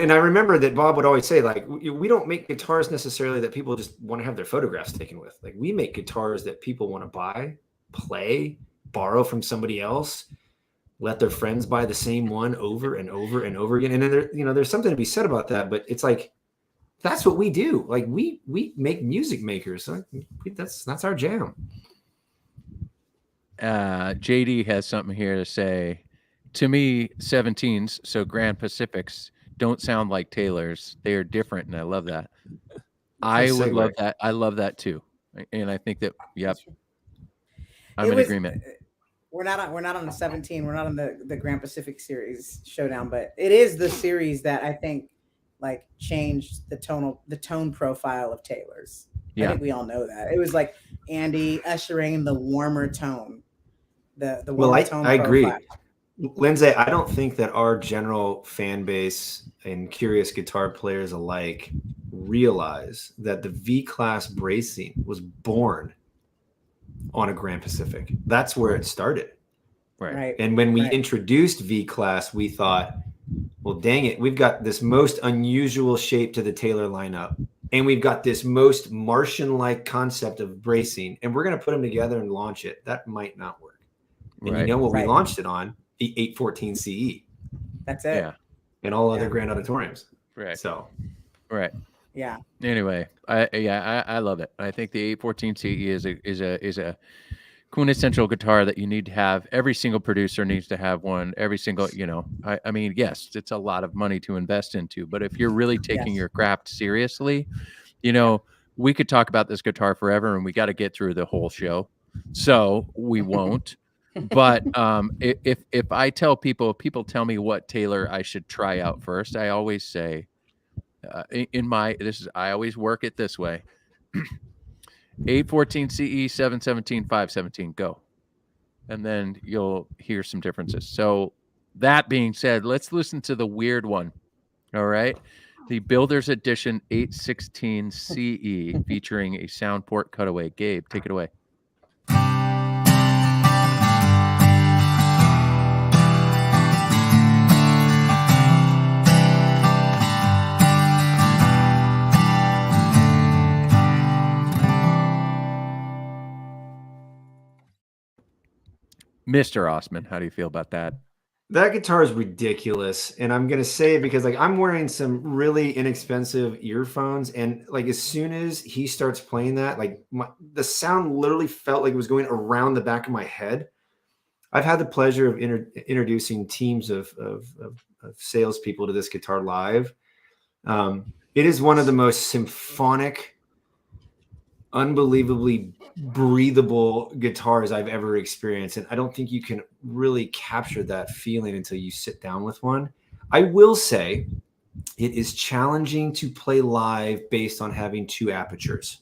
And I remember that Bob would always say, like, we don't make guitars necessarily that people just want to have their photographs taken with. Like, we make guitars that people want to buy, play, borrow from somebody else, let their friends buy the same one over and over and over again. And then there's something to be said about that, but it's like, that's what we do. Like, we make music makers. So that's our jam. JD has something here to say. To me, 17s, so Grand Pacifics, don't sound like Taylors. They are different, and I love that. I would love that. I love that too. And I think that, yep, I'm in agreement. We're not on the 17. We're not on the Grand Pacific Series showdown, but it is the series that I think like changed the tone profile of Taylor's. I Yeah. think we all know that. It was like Andy ushering in the warmer tone. The Well, warmer tone I agree. profile. Lindsay, I don't think that our general fan base and curious guitar players alike realize that the V-Class bracing was born on a Grand Pacific. That's where it started. Right. And when we Right. introduced V-Class, we thought, well, dang it, we've got this most unusual shape to the Taylor lineup, and we've got this most Martian-like concept of bracing, and we're going to put them together and launch it. That might not work. And you know what we Right. launched it on? The 814 CE That's it. Yeah. and all other Yeah. grand auditoriums. Right. So, Right. Yeah. Anyway, I love it. I think the 814 CE is a quintessential guitar that you need to have. Every single producer needs to have one. Every single, I mean, yes, it's a lot of money to invest into, but if you're really taking Yes. your craft seriously, we could talk about this guitar forever, and we got to get through the whole show, so we won't. But if I tell people tell me what Taylor I should try out first, I always say, I always work it this way: 814 CE, 717, 517, go, and then you'll hear some differences. So that being said, let's listen to the weird one. All right, the Builder's Edition 816 CE featuring a Soundport cutaway. Gabe, take it away. Mr. Ausman, how do you feel about that? that guitar is ridiculous, and I'm gonna say it because like I'm wearing some really inexpensive earphones, and like as soon as he starts playing that, like the sound literally felt like it was going around the back of my head. I've had the pleasure of introducing teams of salespeople to this guitar live. It is one of the most symphonic, unbelievably breathable guitars I've ever experienced. And I don't think you can really capture that feeling until you sit down with one. I will say it is challenging to play live based on having two apertures.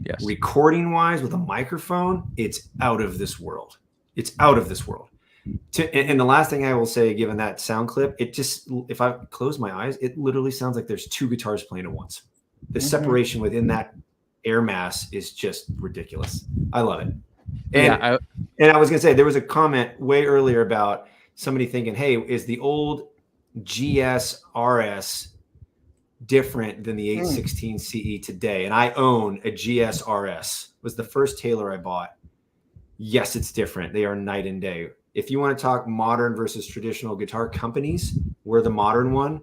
Yes. Recording wise with a microphone, it's out of this world. It's out of this world. And the last thing I will say, given that sound clip, it just, if I close my eyes, it literally sounds like there's two guitars playing at once. The separation within that air mass is just ridiculous. I love it. And, and I was going to say, there was a comment way earlier about somebody thinking, hey, is the old GS RS different than the 816 CE today? And I own a GS RS. It was the first Taylor I bought. Yes, it's different. They are night and day. If you want to talk modern versus traditional guitar companies, we're the modern one.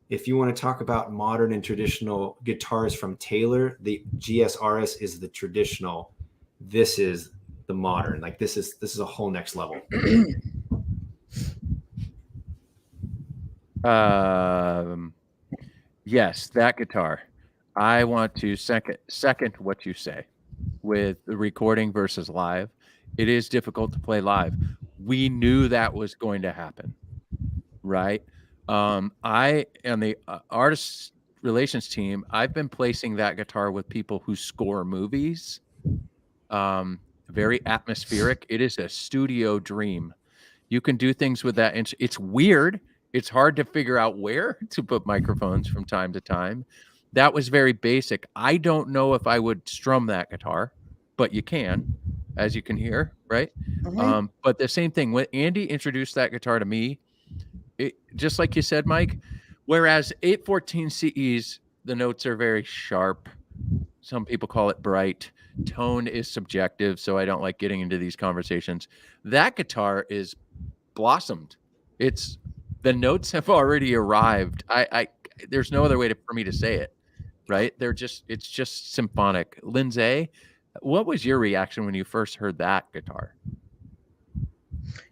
If you want to talk about modern and traditional guitars from Taylor, the GSRS is the traditional. This is the modern. Like this is a whole next level. Yes, that guitar. I want to second what you say with the recording versus live. It is difficult to play live. We knew that was going to happen, right? I am the artist relations team. I've been placing that guitar with people who score movies. Very atmospheric. It is a studio dream. You can do things with that. It's weird. It's hard to figure out where to put microphones from time to time. That was very basic. I don't know if I would strum that guitar, but you can, as you can hear, right? Mm-hmm. But the same thing, when Andy introduced that guitar to me, just like you said, Mike, whereas 814 CEs, the notes are very sharp. Some people call it bright. Tone is subjective, so I don't like getting into these conversations. That guitar is blossomed. The notes have already arrived. There's no other way for me to say it, right? It's just symphonic. Lindsay, what was your reaction when you first heard that guitar?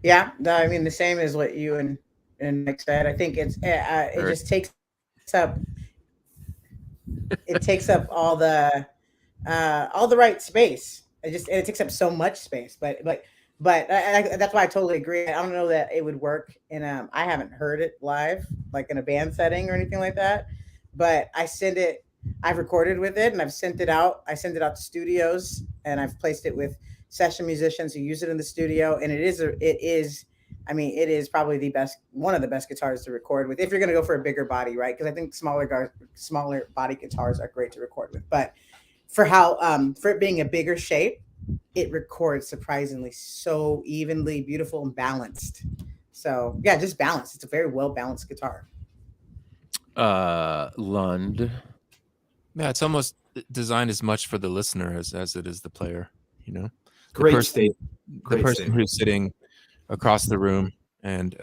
Yeah, I mean the same as what you and Mike said. I think it just takes up all the right space. It takes up so much space. But like But that's why I totally agree. I don't know that it would work in I haven't heard it live, like in a band setting or anything like that. But I've recorded with it and I've sent it out. I send it out to studios and I've placed it with session musicians who use it in the studio. And it is probably one of the best guitars to record with if you're going to go for a bigger body, right? Because I think smaller body guitars are great to record with. But for it being a bigger shape, it records surprisingly so evenly, beautiful, and balanced. So yeah, just balanced. It's a very well balanced guitar. Lund. Yeah, it's almost designed as much for the listener as it is the player. You know, Great the Great person statement. who's sitting across the room, and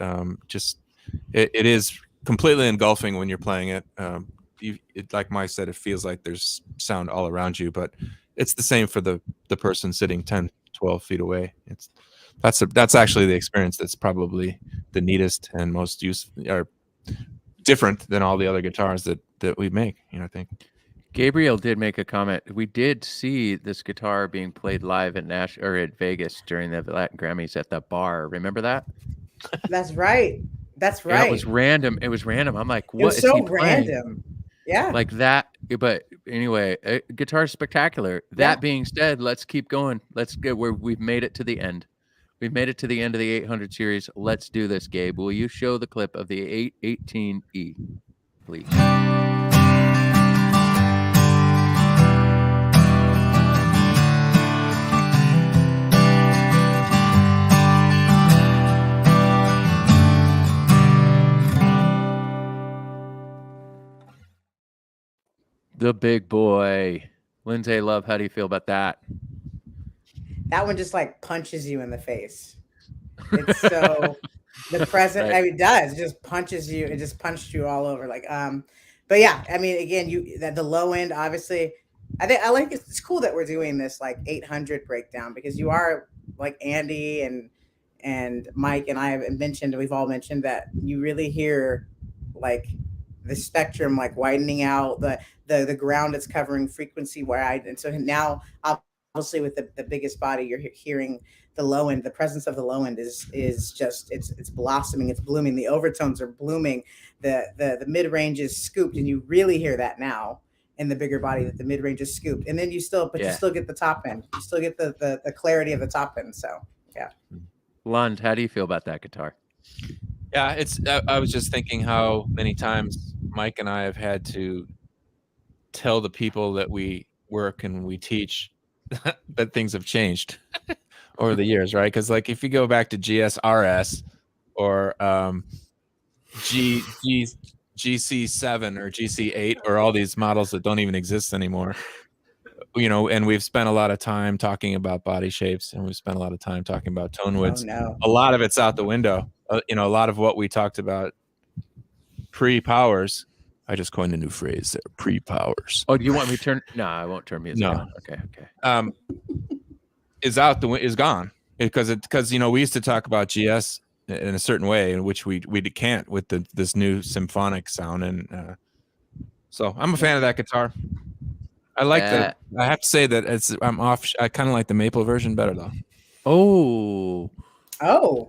it is completely engulfing when you're playing it. Like Mike said, it feels like there's sound all around you, but it's the same for the person sitting 10, 12 feet away. That's actually the experience that's probably the neatest and most useful, or different than all the other guitars that we make. I think. Gabriel did make a comment. We did see this guitar being played live at at Vegas during the Latin Grammys at the bar. Remember that? That's right. That's right. Yeah, it was random. I'm like, what it was is so he playing? random. Yeah. Like that. But anyway, guitar's spectacular. That being said, let's keep going. Let's go where we've made it to the end. We've made it to the end of the 800 series. Let's do this, Gabe. Will you show the clip of the 818E, please? The big boy. Lindsay, love, how do you feel about that? That one just like punches you in the face. It's so the present. Right. It does. It just punches you. It just punched you all over. But yeah, again, the low end, obviously. I like it's cool that we're doing this like 800 breakdown because you are like Andy and Mike and I have mentioned. We've all mentioned that you really hear like the spectrum like widening out, the ground it's covering frequency wide, and so now obviously with the biggest body you're hearing the low end. The presence of the low end is just it's blossoming, it's blooming. The overtones are blooming. The mid range is scooped, and you really hear that now in the bigger body that the mid range is scooped, and then you still get the top end. You still get the clarity of the top end. So yeah. Lund, how do you feel about that guitar? Yeah, I was just thinking how many times Mike and I have had to tell the people that we work and we teach that things have changed over the years, right? Because like if you go back to GSRS or GC7 or GC8 or all these models that don't even exist anymore, and we've spent a lot of time talking about body shapes and we've spent a lot of time talking about tone widths. Oh, no. A lot of it's out the window. A lot of what we talked about pre-powers. I just coined a new phrase there, pre-powers. Oh, do you want me to turn? No, I won't turn music on. Okay. Is gone because we used to talk about GS in a certain way in which we can't with this new symphonic sound, and so I'm a fan of that guitar. I like that. I have to say that I'm off. I kind of like the maple version better though. Oh,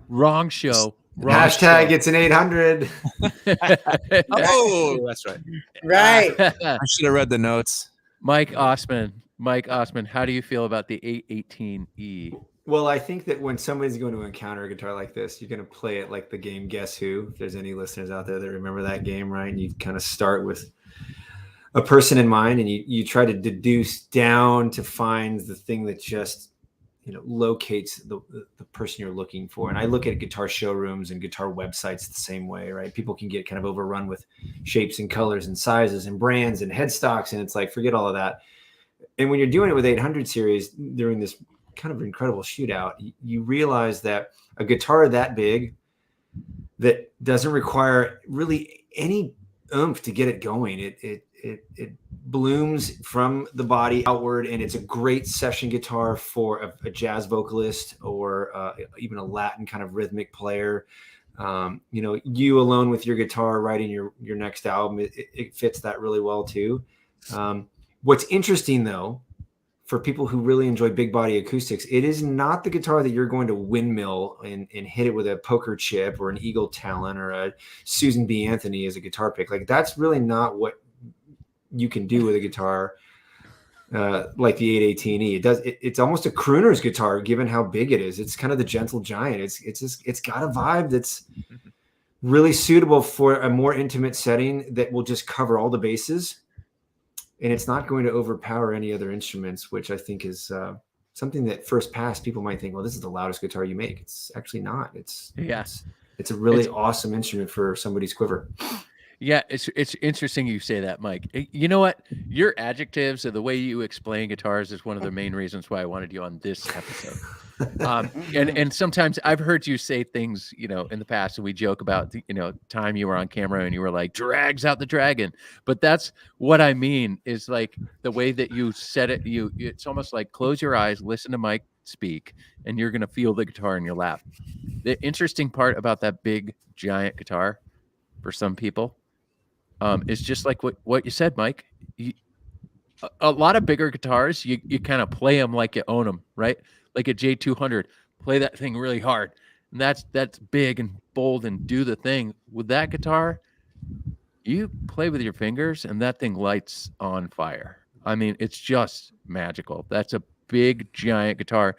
wrong show. Hashtag it's an 800. Oh, that's right. Right. I should have read the notes. Mike Osmond, how do you feel about the 818E? Well, I think that when somebody's going to encounter a guitar like this, you're going to play it like the game Guess Who. If there's any listeners out there that remember that game, right? And you kind of start with a person in mind and you try to deduce down to find the thing that just locates the person you're looking for. And I look at guitar showrooms and guitar websites the same way, right? People can get kind of overrun with shapes and colors and sizes and brands and headstocks. And it's like, forget all of that. And when you're doing it with 800 series during this kind of incredible shootout, you realize that a guitar that big that doesn't require really any oomph to get it going. It blooms from the body outward, and it's a great session guitar for a jazz vocalist or even a Latin kind of rhythmic player. You alone with your guitar writing your next album, it fits that really well too. What's interesting though, for people who really enjoy big body acoustics, it is not the guitar that you're going to windmill and hit it with a poker chip or an Eagle Talon or a Susan B. Anthony as a guitar pick. Like that's really not what you can do with a guitar like the 818E. It's almost a crooner's guitar given how big it is. It's kind of the gentle giant. It's got a vibe that's really suitable for a more intimate setting that will just cover all the bases. And it's not going to overpower any other instruments, which I think is something that first pass people might think, well, this is the loudest guitar you make. It's actually not. It's a really awesome instrument for somebody's quiver. Yeah, it's interesting you say that, Mike. You know what? Your adjectives or the way you explain guitars is one of the main reasons why I wanted you on this episode. And sometimes I've heard you say things, you know, in the past, and we joke about the, you know, time you were on camera and you were like, drags out the dragon. But that's what I mean is like the way that you said it. It's almost like close your eyes, listen to Mike speak, and you're gonna feel the guitar in your lap. The interesting part about that big giant guitar for some people is just like what you said, Mike. A lot of bigger guitars, you kind of play them like you own them, right? Like a J200, play that thing really hard, and that's big and bold and do the thing. With that guitar, you play with your fingers, and that thing lights on fire. I mean, it's just magical. That's a big giant guitar.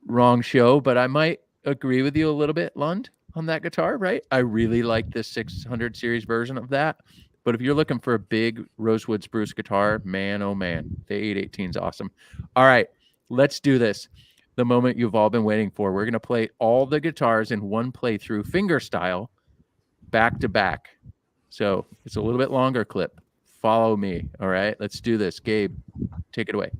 Wrong show, but I might agree with you a little bit, Lund, on that guitar, right? I really like this 600 series version of that. But if you're looking for a big rosewood spruce guitar, man, oh man, the 818 is awesome. All right, let's do this. The moment you've all been waiting for. We're going to play all the guitars in one playthrough, finger style, back to back. So it's a little bit longer clip. Follow me. All right, let's do this. Gabe, take it away.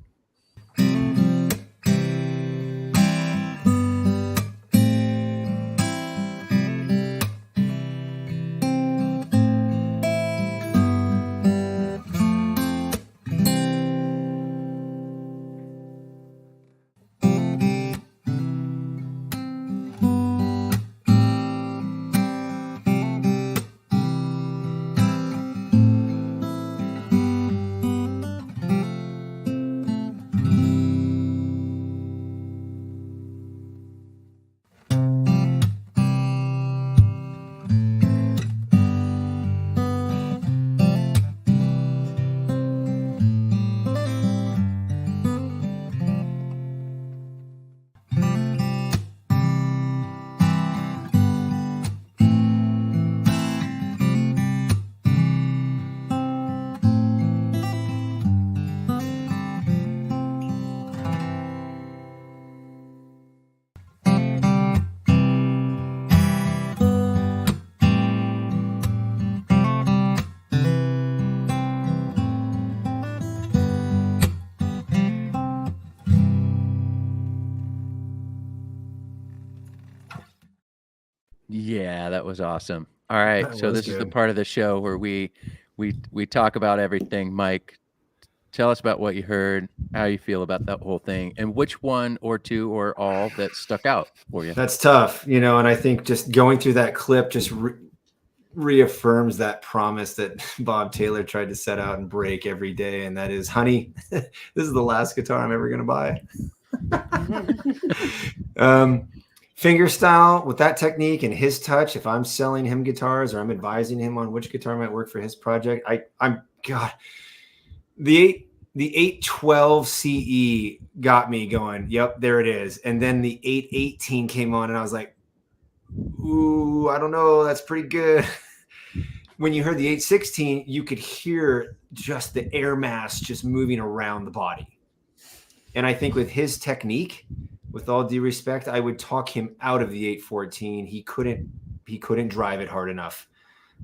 Yeah, that was awesome. All right, That so was this is the good. part of the show where we talk about everything. Mike, tell us about what you heard, how you feel about that whole thing, and which one or two or all that stuck out for you. That's tough, you know, and I think just going through that clip just reaffirms that promise that Bob Taylor tried to set out and break every day, and that is, honey, this is the last guitar I'm ever going to buy. Finger style with that technique and his touch. If I'm selling him guitars or I'm advising him on which guitar might work for his project, I'm God, the 812 CE got me going. Yep, there it is. And then the 818 came on, and I was like, ooh, I don't know, that's pretty good. When you heard the 816, you could hear just the air mass just moving around the body. And I think with his technique, with all due respect, I would talk him out of the 814. He couldn't drive it hard enough.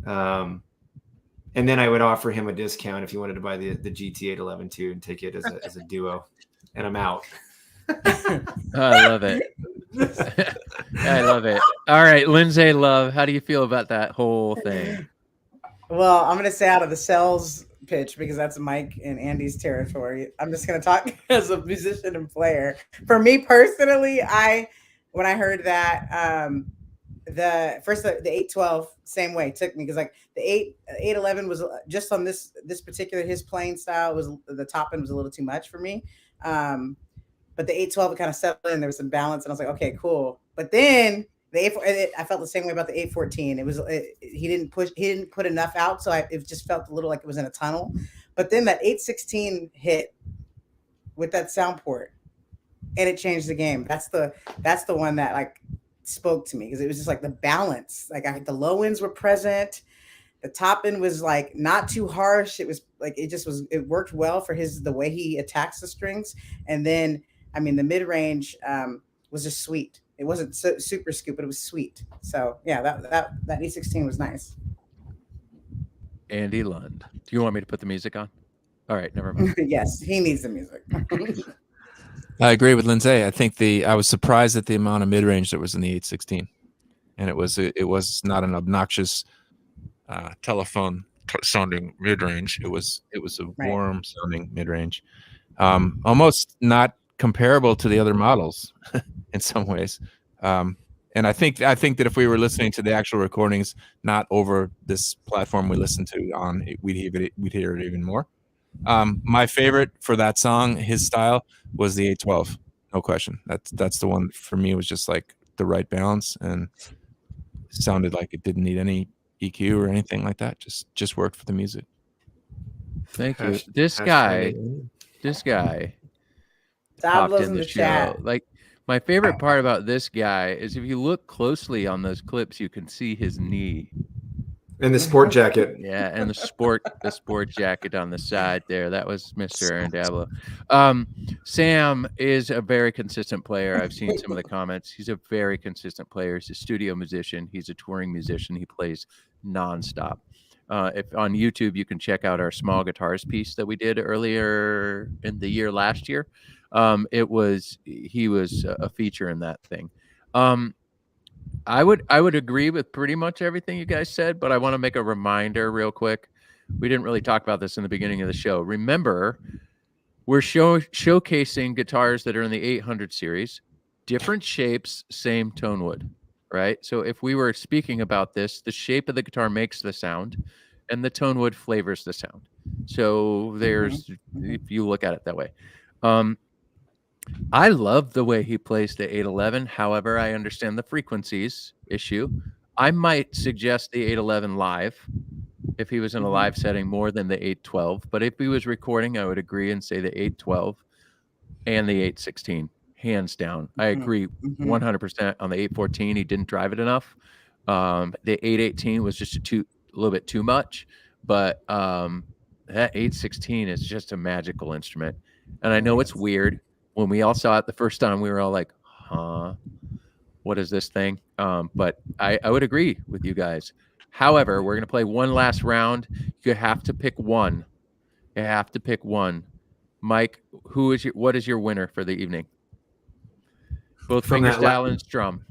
And then I would offer him a discount if he wanted to buy the GT811 too and take it as a duo. And I'm out. I love it. I love it. All right, Lindsay, love, how do you feel about that whole thing? Well, I'm going to stay out of the sales pitch because that's Mike and Andy's territory. I'm just going to talk as a musician and player. For me personally, when I heard that, the 812 same way took me, because like the 811 was just on this particular, his playing style was, the top end was a little too much for me. But the 812 kind of settled in. There was some balance, and I was like, okay, cool. But then I felt the same way about the 814. He didn't put enough out, so it just felt a little like it was in a tunnel. But then that 816 hit with that sound port, and it changed the game. That's the one that like spoke to me, because it was just like the balance. Like the low ends were present. The top end was like not too harsh. It was like it worked well for the way he attacks the strings. And then I mean the mid range was just sweet. It wasn't super scoop, but it was sweet. So yeah, that 816 was nice. Andy Lund. Do you want me to put the music on? All right, never mind. Yes, he needs the music. I agree with Lindsay. I think I was surprised at the amount of mid range that was in the 816, and it was not an obnoxious telephone sounding mid range. It was a warm sounding mid range, almost not comparable to the other models in some ways. And I think that if we were listening to the actual recordings, not over this platform we listen to on, we'd hear it even more. My favorite for that song, his style, was the 812. No question. That's the one for me. It was just like the right balance and sounded like it didn't need any EQ or anything like that. Just worked for the music. Thank you. This guy popped in the show. Chat. Like, my favorite part about this guy is if you look closely on those clips, you can see his knee. And the sport jacket. Yeah, and the sport jacket on the side there. That was Mr. Aaron Dablo. Sam is a very consistent player. I've seen some of the comments. He's a very consistent player. He's a studio musician. He's a touring musician. He plays nonstop. If on YouTube, you can check out our small guitars piece that we did earlier in the year last year. He was a feature in that thing. I would agree with pretty much everything you guys said, but I want to make a reminder real quick. We didn't really talk about this in the beginning of the show. Remember, we're showcasing guitars that are in the 800 series, different shapes, same tone wood, right? So if we were speaking about this, the shape of the guitar makes the sound, and the tone wood flavors the sound. So there's, if you look at it that way. I love the way he plays the 811. However, I understand the frequencies issue. I might suggest the 811 live if he was in a live setting more than the 812. But if he was recording, I would agree and say the 812 and the 816, hands down. I agree 100% on the 814. He didn't drive it enough. The 818 was just a little bit too much. But that 816 is just a magical instrument. And I know it's weird. When we all saw it the first time, we were all like, huh, what is this thing? But I would agree with you guys. However, we're going to play one last round. You have to pick one. You have to pick one. Mike, what is your winner for the evening? Both fingerstyle and strum.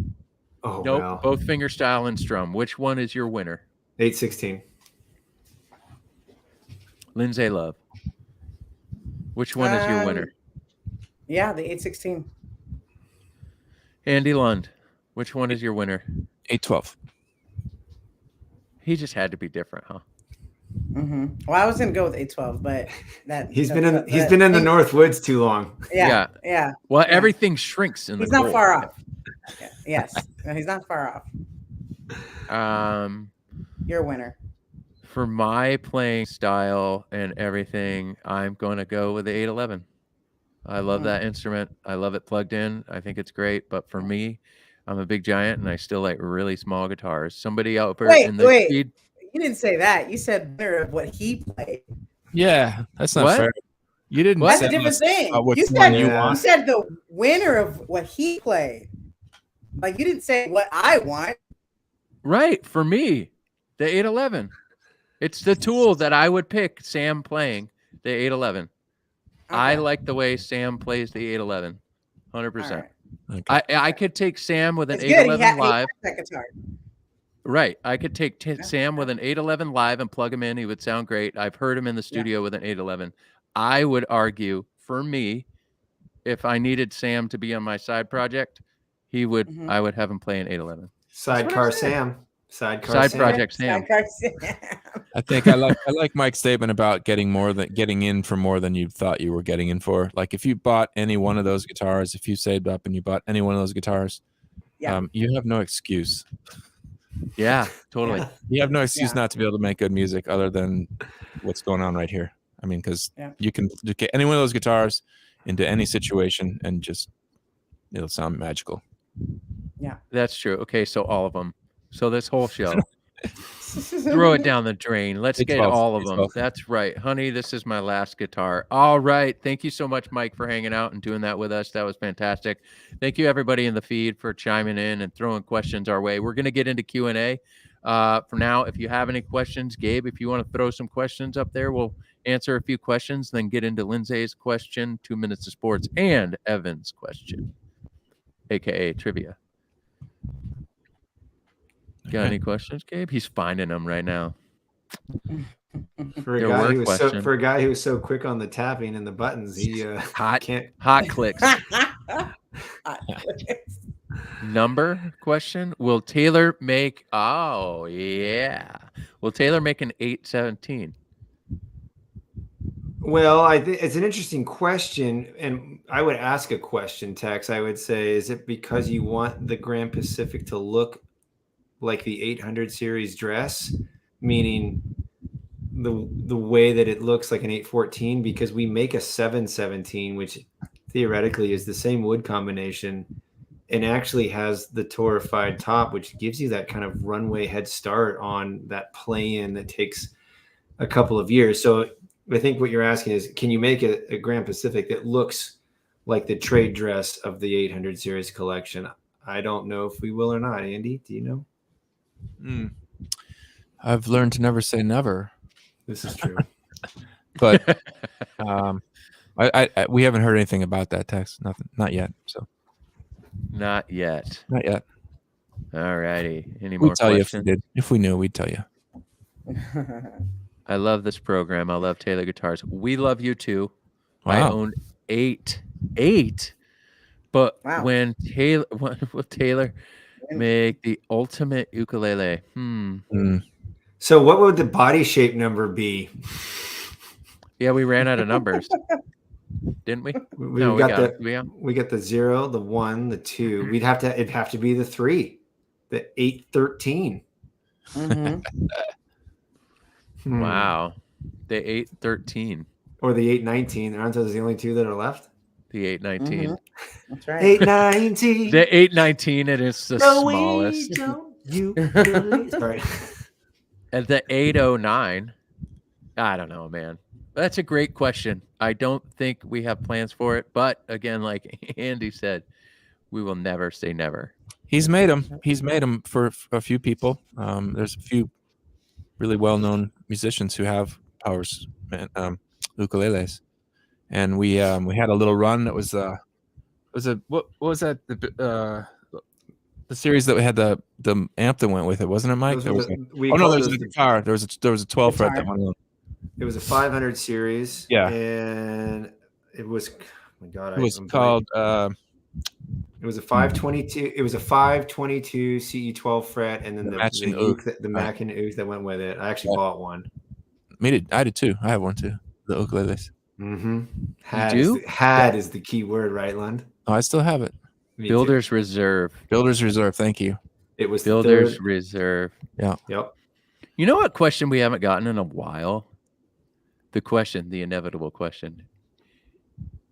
Oh, nope, wow. Both fingerstyle and strum. Which one is your winner? 816. Lindsay Love. Which one is your winner? Yeah, the 816. Andy Lund, which one is your winner? 812. He just had to be different, huh? Well, I was gonna go with 812, but he's been in the North Woods too long. Yeah. Well, everything shrinks in the. He's not far off. Yes, no, he's not far off. Your winner. For my playing style and everything, I'm going to go with the 811. I love that instrument. I love it plugged in. I think it's great. But for me, I'm a big giant, and I still like really small guitars. Somebody out there in the feed. You didn't say that. You said winner of what he played. Yeah, that's not fair. You didn't. That's a different thing. You said the winner of what he played. Like, you didn't say what I want. Right. For me, the 811. It's the tool that I would pick Sam playing, the 811. Okay. I like the way Sam plays the 811, 100%. Right. Okay. I could take Sam with an 811 live. Right. I could take Sam with an 811 live and plug him in. He would sound great. I've heard him in the studio with an 811. I would argue, for me, if I needed Sam to be on my side project, I would have him play an 811. Sidecar Sam. Sidecar Side project Sam. I think I like Mike's statement about getting in for more than you thought you were getting in for. Like if you bought any one of those guitars, if you saved up and you bought any one of those guitars, you have no excuse. Yeah, totally. You have no excuse not to be able to make good music other than what's going on right here. I mean, because you can get any one of those guitars into any situation and just it'll sound magical. Yeah, that's true. Okay, so all of them. So this whole show, throw it down the drain. Let's get all of them. That's right, honey. This is my last guitar. All right. Thank you so much, Mike, for hanging out and doing that with us. That was fantastic. Thank you, everybody in the feed, for chiming in and throwing questions our way. We're going to get into Q&A. For now, if you have any questions, Gabe, if you want to throw some questions up there, we'll answer a few questions, then get into Lindsay's question, 2 minutes of sports, and Evan's question, aka trivia. Got any questions, Gabe? He's finding them right now. For a guy who was so quick on the tapping and the buttons, he hot clicks. Number question: will Taylor make? Oh yeah, will Taylor make an 817? Well, I think it's an interesting question, and I would ask a question, Tex. I would say, is it because you want the Grand Pacific to look like the 800 series dress, meaning the way that it looks like an 814, because we make a 717, which theoretically is the same wood combination and actually has the torrefied top, which gives you that kind of runway head start on that play-in that takes a couple of years. So I think what you're asking is, can you make a Grand Pacific that looks like the trade dress of the 800 series collection? I don't know if we will or not. Andy, do you know? I've learned to never say never. This is true. But we haven't heard anything about that, Tex. Nothing, not yet. So not yet. All righty. Any more tell questions? You if we knew, we'd tell you. I love this program. I love Taylor Guitars. We love you too. Wow. I own eight. But when Taylor will Taylor make the ultimate ukulele? So what would the body shape number be? Yeah, we ran out of numbers. Didn't we? We got the 0, the 1, the 2. It'd have to be the 3, the 813. Wow. The 813. Or the 819. Aren't those the only two that are left? The 819. That's right. 819. The 819, it is the smallest. Sorry. At the 809, I don't know, man. That's a great question. I don't think we have plans for it, but again, like Andy said, we will never say never. He's made them. He's made them for a few people. There's a few really well-known musicians who have ukuleles, and we had a little run that was what was that the series that we had the amp that went with it, wasn't it, Mike? There was a guitar. There was a 12 fret that went on. It was a 500 series. Yeah, and it was it was called. It was a 522. It was a 522 CE 12 fret, and then the Mac and Oak that went with it. I actually bought one. I did too. I have one too. The ukuleles. Had is the key word, right, Lund? Oh, I still have it. Builder's Reserve. Builder's Reserve. Thank you. It was Builder's Reserve. Yeah. Yep. You know what question we haven't gotten in a while? The inevitable question.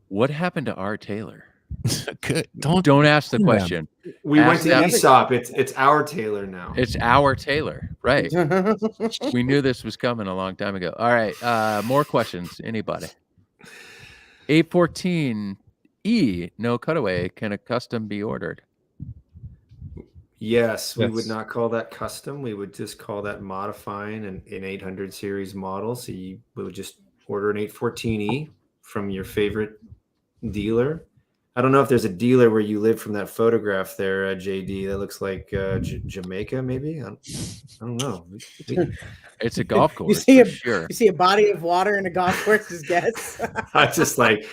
What happened to our Taylor? Good. Don't ask the question. We went to ESOP. It's our Taylor now. It's our Taylor, right? We knew this was coming a long time ago. All right, more questions. Anybody? 814E, no cutaway. Can a custom be ordered? Yes, we would not call that custom. We would just call that modifying an 800 series model. So we would just order an 814E from your favorite dealer. I don't know if there's a dealer where you live from that photograph there, JD. That looks like Jamaica, maybe. I don't know. It's a golf course. You sure. You see a body of water in a golf course's guess. I just like.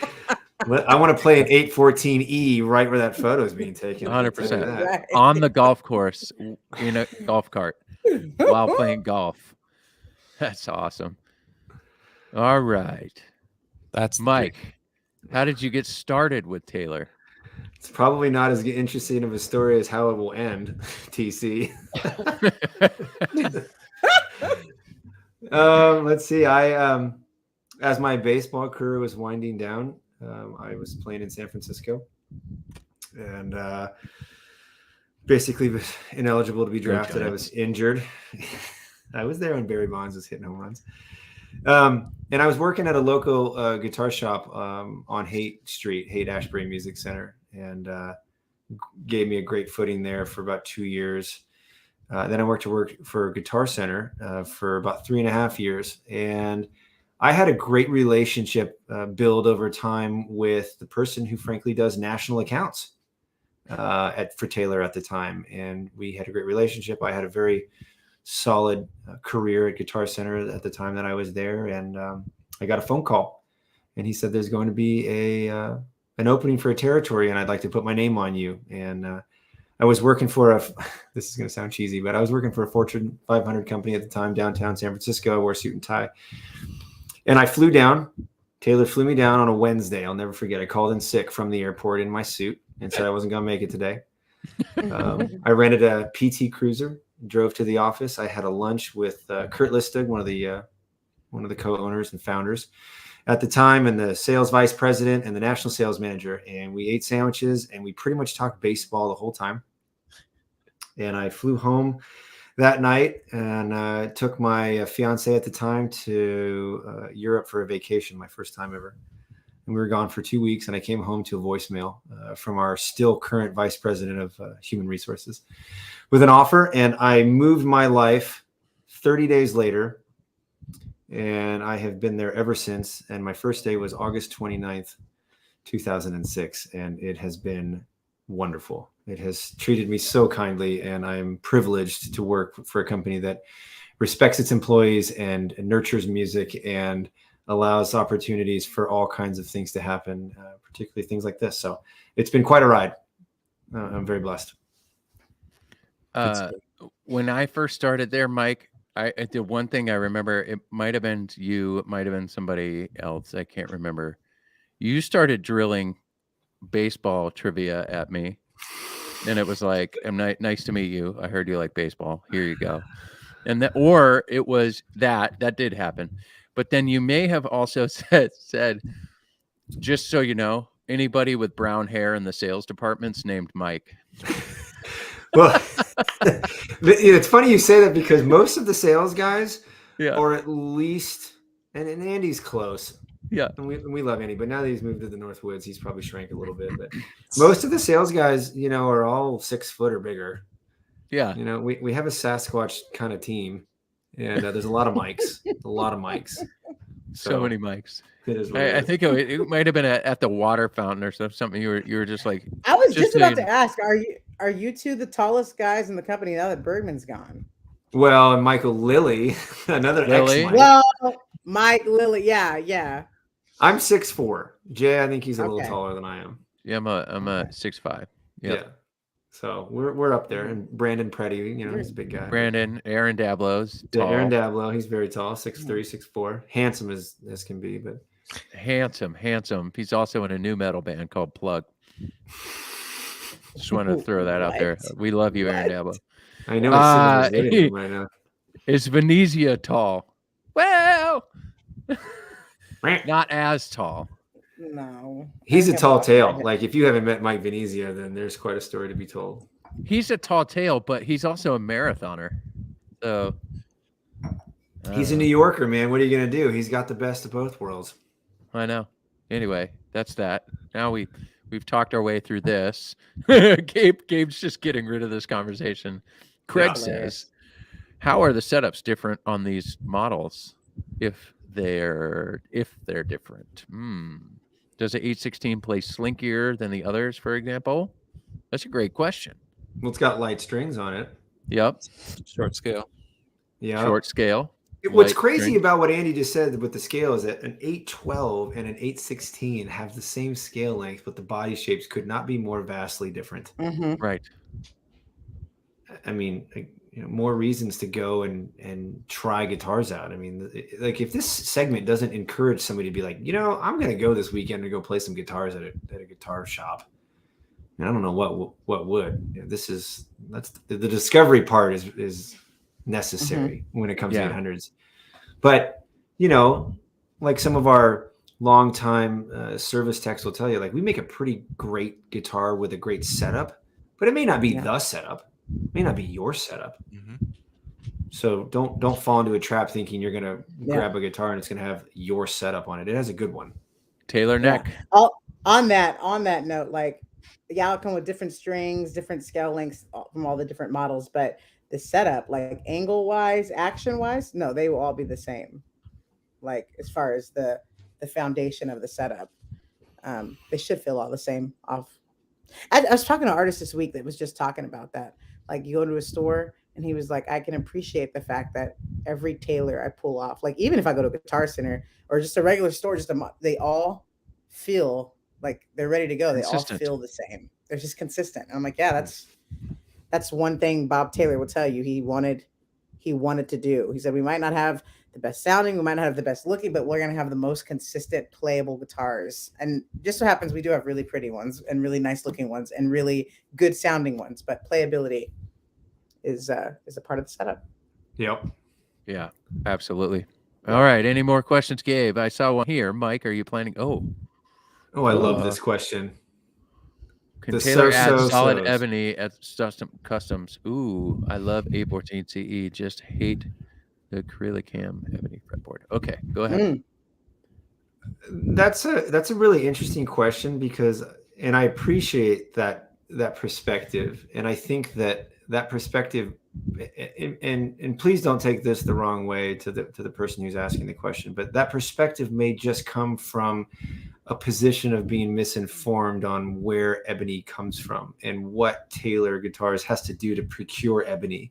I want to play an 814E right where that photo is being taken. 100%. On the golf course in a golf cart. while playing golf. That's awesome. All right. That's the Mike, how did you get started with Taylor? It's probably not as interesting of a story as how it will end, TC. Let's see. As my baseball career was winding down, I was playing in San Francisco, and basically was ineligible to be drafted. I was injured. I was there when Barry Bonds was hitting home runs. And I was working at a local guitar shop on Haight Street, Haight Ashbury Music Center, and gave me a great footing there for about 2 years. Then I worked for Guitar Center for about 3.5 years. And I had a great relationship build over time with the person who frankly does national accounts for Taylor at the time. And we had a great relationship. I had a very solid career at Guitar Center at the time that I was there. And I got a phone call, and he said, there's going to be an opening for a territory, and I'd like to put my name on you. And I was working for this is going to sound cheesy, but I was working for a Fortune 500 company at the time, downtown San Francisco. I wore a suit and tie, and I flew down. Taylor flew me down on a Wednesday. I'll never forget. I called in sick from the airport in my suit and said I wasn't going to make it today. I rented a PT Cruiser, drove to the office. I had a lunch with Kurt Listig, one of the co-owners and founders at the time, and the sales vice president and the national sales manager. And we ate sandwiches, and we pretty much talked baseball the whole time. And I flew home that night and took my fiance at the time to Europe for a vacation, my first time ever. And we were gone for 2 weeks, and I came home to a voicemail from our still current vice president of human resources with an offer. And I moved my life 30 days later, and I have been there ever since. And my first day was August 29th, 2006. And it has been wonderful. It has treated me so kindly, and I'm privileged to work for a company that respects its employees and nurtures music and allows opportunities for all kinds of things to happen, particularly things like this. So it's been quite a ride. I'm very blessed. When I first started there, Mike, I did one thing I remember. It might have been you. It might have been somebody else. I can't remember. You started drilling baseball trivia at me, and it was like, nice to meet you. I heard you like baseball. Here you go. And that, or it was that did happen. But then you may have also said, just so you know, anybody with brown hair in the sales department's named Mike. Well, it's funny you say that, because most of the sales guys are at least, and Andy's close. Yeah. And we love Andy, but now that he's moved to the North Woods, he's probably shrank a little bit. But most of the sales guys, are all 6 foot or bigger. Yeah. We have a Sasquatch kind of team, and there's a lot of mics, So many mics. It is. I think it might have been at the water fountain or something. You were just like. I was just about to ask, are you two the tallest guys in the company now that Bergman's gone? Well, and Michael Lilly, another ex-Mike. Well, Mike Lilly, yeah. I'm 6'4". Jay, I think he's a little taller than I am. Yeah, I'm a 6'5". Yep. Yeah. So we're up there. And Brandon Preddy, he's a big guy. Aaron Dablow's tall. Aaron Dablow, he's very tall, 6'3", 6'4". Handsome as can be, but handsome. He's also in a new metal band called Plug. Just wanted to throw that out there. We love you, Aaron Dablow. I know he's sitting right now. Is Venezia tall? Well, not as tall. No. He's a tall tale. Like, if you haven't met Mike Venezia, then there's quite a story to be told. He's a tall tale, but he's also a marathoner. So he's a New Yorker, man. What are you going to do? He's got the best of both worlds. I know. Anyway, that's that. Now we've talked our way through this. Gabe's just getting rid of this conversation. Craig says, how are the setups different on these models if they're different? Does the 816 play slinkier than the others, for example? That's a great question. Well, it's got light strings on it. Yep. Short scale. Yeah. Short scale. What's crazy about what Andy just said with the scale is that an 812 and an 816 have the same scale length, but the body shapes could not be more vastly different. Mm-hmm. Right. I mean, more reasons to go and try guitars out. I mean, like if this segment doesn't encourage somebody to be like, I'm going to go this weekend to go play some guitars at a guitar shop, and I don't know what would. That's the discovery part is necessary when it comes to 800s. But like some of our longtime service techs will tell you, like we make a pretty great guitar with a great setup, but it may not be the setup. It may not be your setup. So don't fall into a trap thinking you're gonna grab a guitar and it's gonna have your setup on it. It has a good one. Taylor neck. On that note, like I'll come with different strings, different scale lengths from all the different models, but the setup, like angle wise, action wise, no, they will all be the same. Like as far as the foundation of the setup, they should feel all the same off. I was talking to an artist this week that was just talking about that. Like you go to a store and he was like, I can appreciate the fact that every Taylor I pull off, like even if I go to a Guitar Center or just a regular store, they all feel like they're ready to go. They all feel the same. They're just consistent. And I'm like, yeah, that's one thing Bob Taylor will tell you he wanted to do. He said, we might not have the best sounding, we might not have the best looking, but we're going to have the most consistent playable guitars. And just so happens we do have really pretty ones and really nice looking ones and really good sounding ones, but playability is a part of the setup. Yep. Yeah, absolutely. All right. Any more questions, Gabe? I saw one here. Mike, are you planning? Oh, I love this question. Can Taylor add solid ebony at customs? Ooh, I love 814 CE. Just hate the Acrylicam ebony fretboard. Okay, go ahead. That's a really interesting question and I appreciate that perspective, and I think that perspective, and please don't take this the wrong way to the person who's asking the question, but that perspective may just come from a position of being misinformed on where ebony comes from and what Taylor Guitars has to do to procure ebony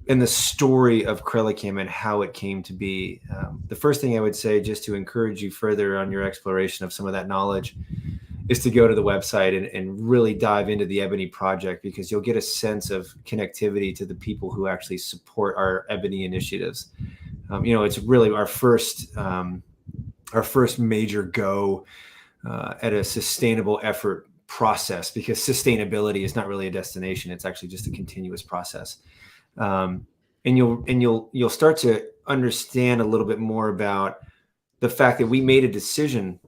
and the story of Acrylicam and how it came to be. The first thing I would say, just to encourage you further on your exploration of some of that knowledge, is to go to the website and really dive into the Ebony project, because you'll get a sense of connectivity to the people who actually support our Ebony initiatives. It's really our first major go at a sustainable effort process, because sustainability is not really a destination. It's actually just a continuous process. And you'll start to understand a little bit more about the fact that we made a decision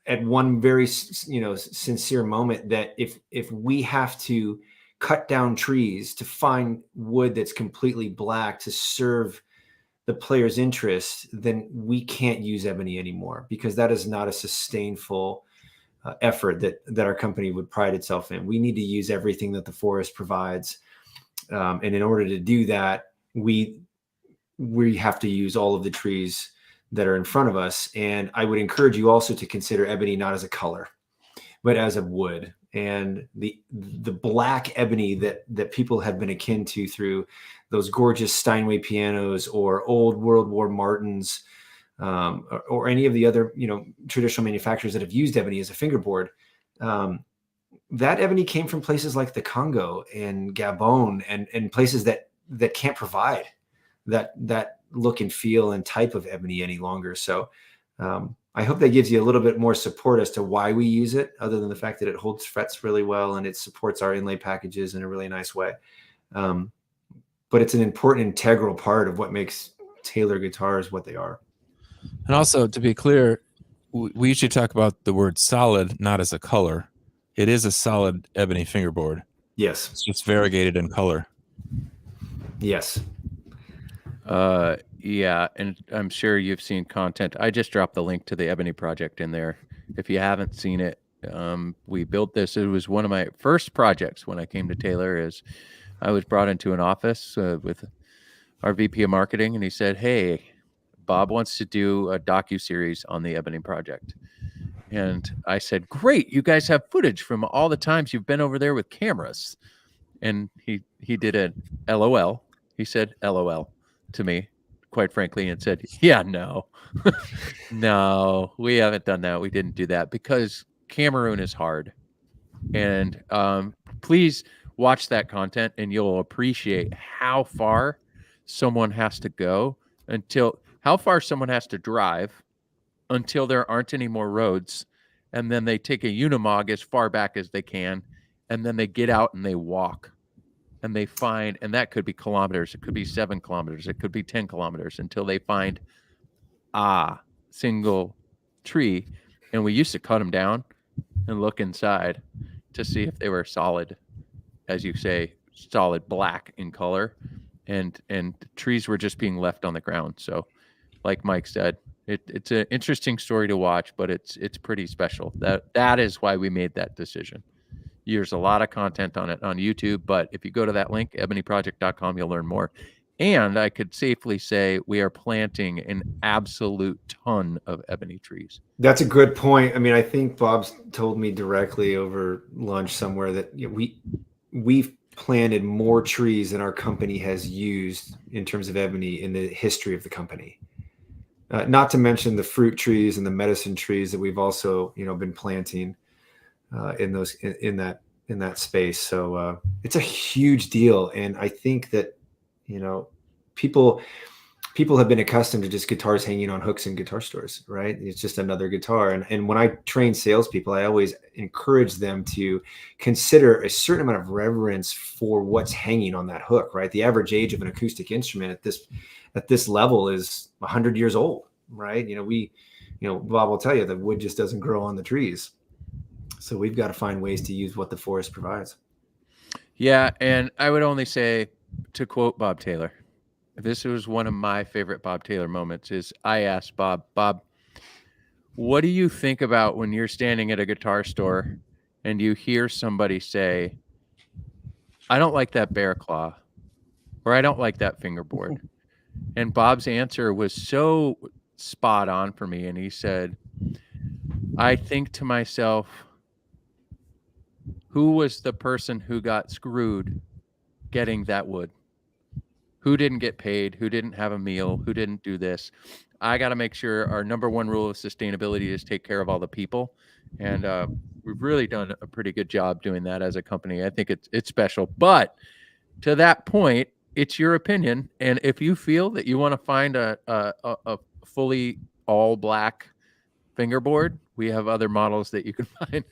at one very, sincere moment that if we have to cut down trees to find wood that's completely black to serve the player's interest, then we can't use ebony anymore, because that is not a sustainable effort that our company would pride itself in. We need to use everything that the forest provides. And in order to do that, we have to use all of the trees that are in front of us. And I would encourage you also to consider ebony not as a color, but as a wood. And the black ebony that people have been akin to through those gorgeous Steinway pianos or old World War Martins, or any of the other traditional manufacturers that have used ebony as a fingerboard. That ebony came from places like the Congo and Gabon and places that can't provide that look and feel and type of ebony any longer. So I hope that gives you a little bit more support as to why we use it, other than the fact that it holds frets really well and it supports our inlay packages in a really nice way. But it's an important integral part of what makes Taylor guitars what they are. And also, to be clear, we usually talk about the word solid not as a color. It is a solid ebony fingerboard. Yes. It's just variegated in color. Yes. Yeah, and I'm sure you've seen content. I just dropped the link to the Ebony project in there. If you haven't seen it, we built this. It was one of my first projects when I came to Taylor. Is I was brought into an office with our VP of marketing, and he said, "Hey, Bob wants to do a docu-series on the Ebony project." And I said, "Great, you guys have footage from all the times you've been over there with cameras." And he did an LOL. He said LOL to me, quite frankly, and said, "Yeah, no, no, we haven't done that. We didn't do that because Cameroon is hard. And please, watch that content and you'll appreciate how far someone has to go how far someone has to drive until there aren't any more roads. And then they take a unimog as far back as they can. And then they get out and they walk and they find, and that could be kilometers. It could be 7 kilometers. It could be 10 kilometers until they find a single tree. And we used to cut them down and look inside to see if they were solid, as you say, solid black in color. And trees were just being left on the ground. So like Mike said, it's an interesting story to watch, but it's pretty special. That is why we made that decision. There's a lot of content on it on YouTube, but if you go to that link, ebonyproject.com, you'll learn more. And I could safely say we are planting an absolute ton of ebony trees. That's a good point. I mean, I think Bob's told me directly over lunch somewhere that we've planted more trees than our company has used in terms of ebony in the history of the company. Not to mention the fruit trees and the medicine trees that we've also, been planting in that space. So it's a huge deal, and I think that people have been accustomed to just guitars hanging on hooks in guitar stores, right? It's just another guitar. And when I train salespeople, I always encourage them to consider a certain amount of reverence for what's hanging on that hook, right? The average age of an acoustic instrument at this level is 100 years old, right? Bob will tell you that wood just doesn't grow on the trees. So we've got to find ways to use what the forest provides. Yeah. And I would only say, to quote Bob Taylor, this was one of my favorite Bob Taylor moments, is I asked Bob, what do you think about when you're standing at a guitar store and you hear somebody say, I don't like that bear claw, or I don't like that fingerboard? And Bob's answer was so spot on for me. And he said, I think to myself, who was the person who got screwed getting that wood? Who didn't get paid? Who didn't have a meal? Who didn't do this? I got to make sure our number one rule of sustainability is take care of all the people. And we've really done a pretty good job doing that as a company. I think it's special. But to that point, it's your opinion. And if you feel that you want to find a fully all black fingerboard, we have other models that you can find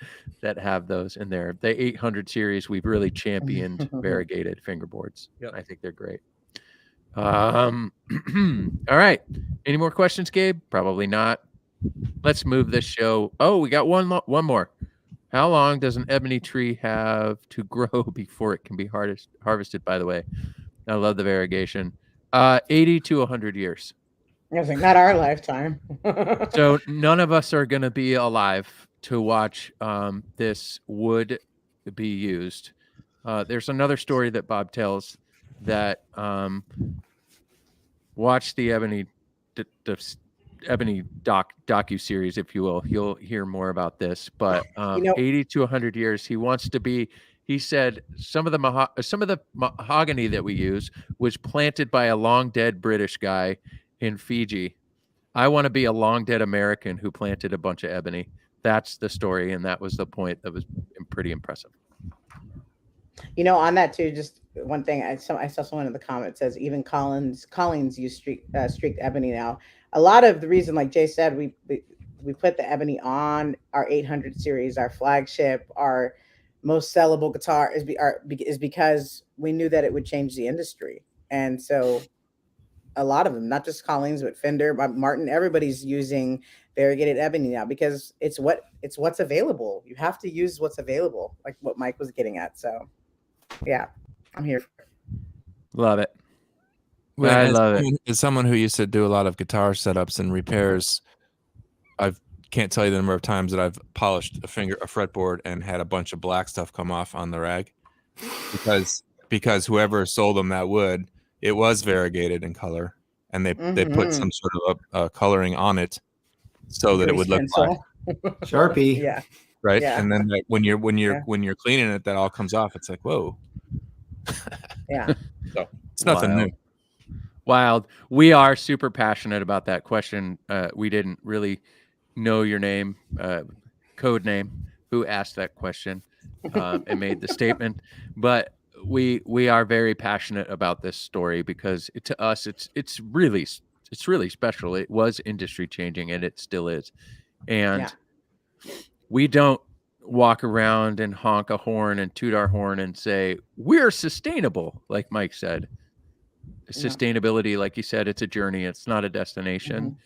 that have those in there. The 800 series, we've really championed variegated fingerboards. Yep. I think they're great. All right. Any more questions, Gabe? Probably not. Let's move this show. Oh, we got one more. How long does an ebony tree have to grow before it can be harvested, by the way? I love the variegation. 80 to 100 years. I was like, not our lifetime. So none of us are going to be alive to watch this wood be used. There's another story that Bob tells that watch the Ebony docu-series, if you will. You'll hear more about this. But 80 to 100 years, he wants to be. He said some of the mahogany that we use was planted by a long dead British guy in Fiji. I want to be a long dead American who planted a bunch of ebony. That's the story, and that was the point that was pretty impressive. On that too, just one thing, I saw someone in the comments says even Collins use streaked ebony now. A lot of the reason, like Jay said, we put the ebony on our 800 series, our flagship, our most sellable guitar is because we knew that it would change the industry. And so a lot of them, not just Collins, but Fender, Martin, everybody's using variegated ebony now because it's what's available. You have to use what's available, like what Mike was getting at. So yeah, I'm here. Love it. Well, I love it. As someone who used to do a lot of guitar setups and repairs, I can't tell you the number of times that I've polished a fretboard and had a bunch of black stuff come off on the rag because whoever sold them that wood, it was variegated in color, and they put some sort of coloring on it so that it would look black. Sharpie. Yeah. Right. Yeah. And then when you're cleaning it, that all comes off. It's like, whoa. Yeah. So it's nothing new. Wild. We are super passionate about that question. We didn't really know your name, code name, who asked that question and made the statement. But we are very passionate about this story because to us it's really special. It was industry changing and it still is. And we don't walk around and honk a horn and toot our horn and say we're sustainable, like Mike said. Sustainability, like you said, it's a journey, it's not a destination.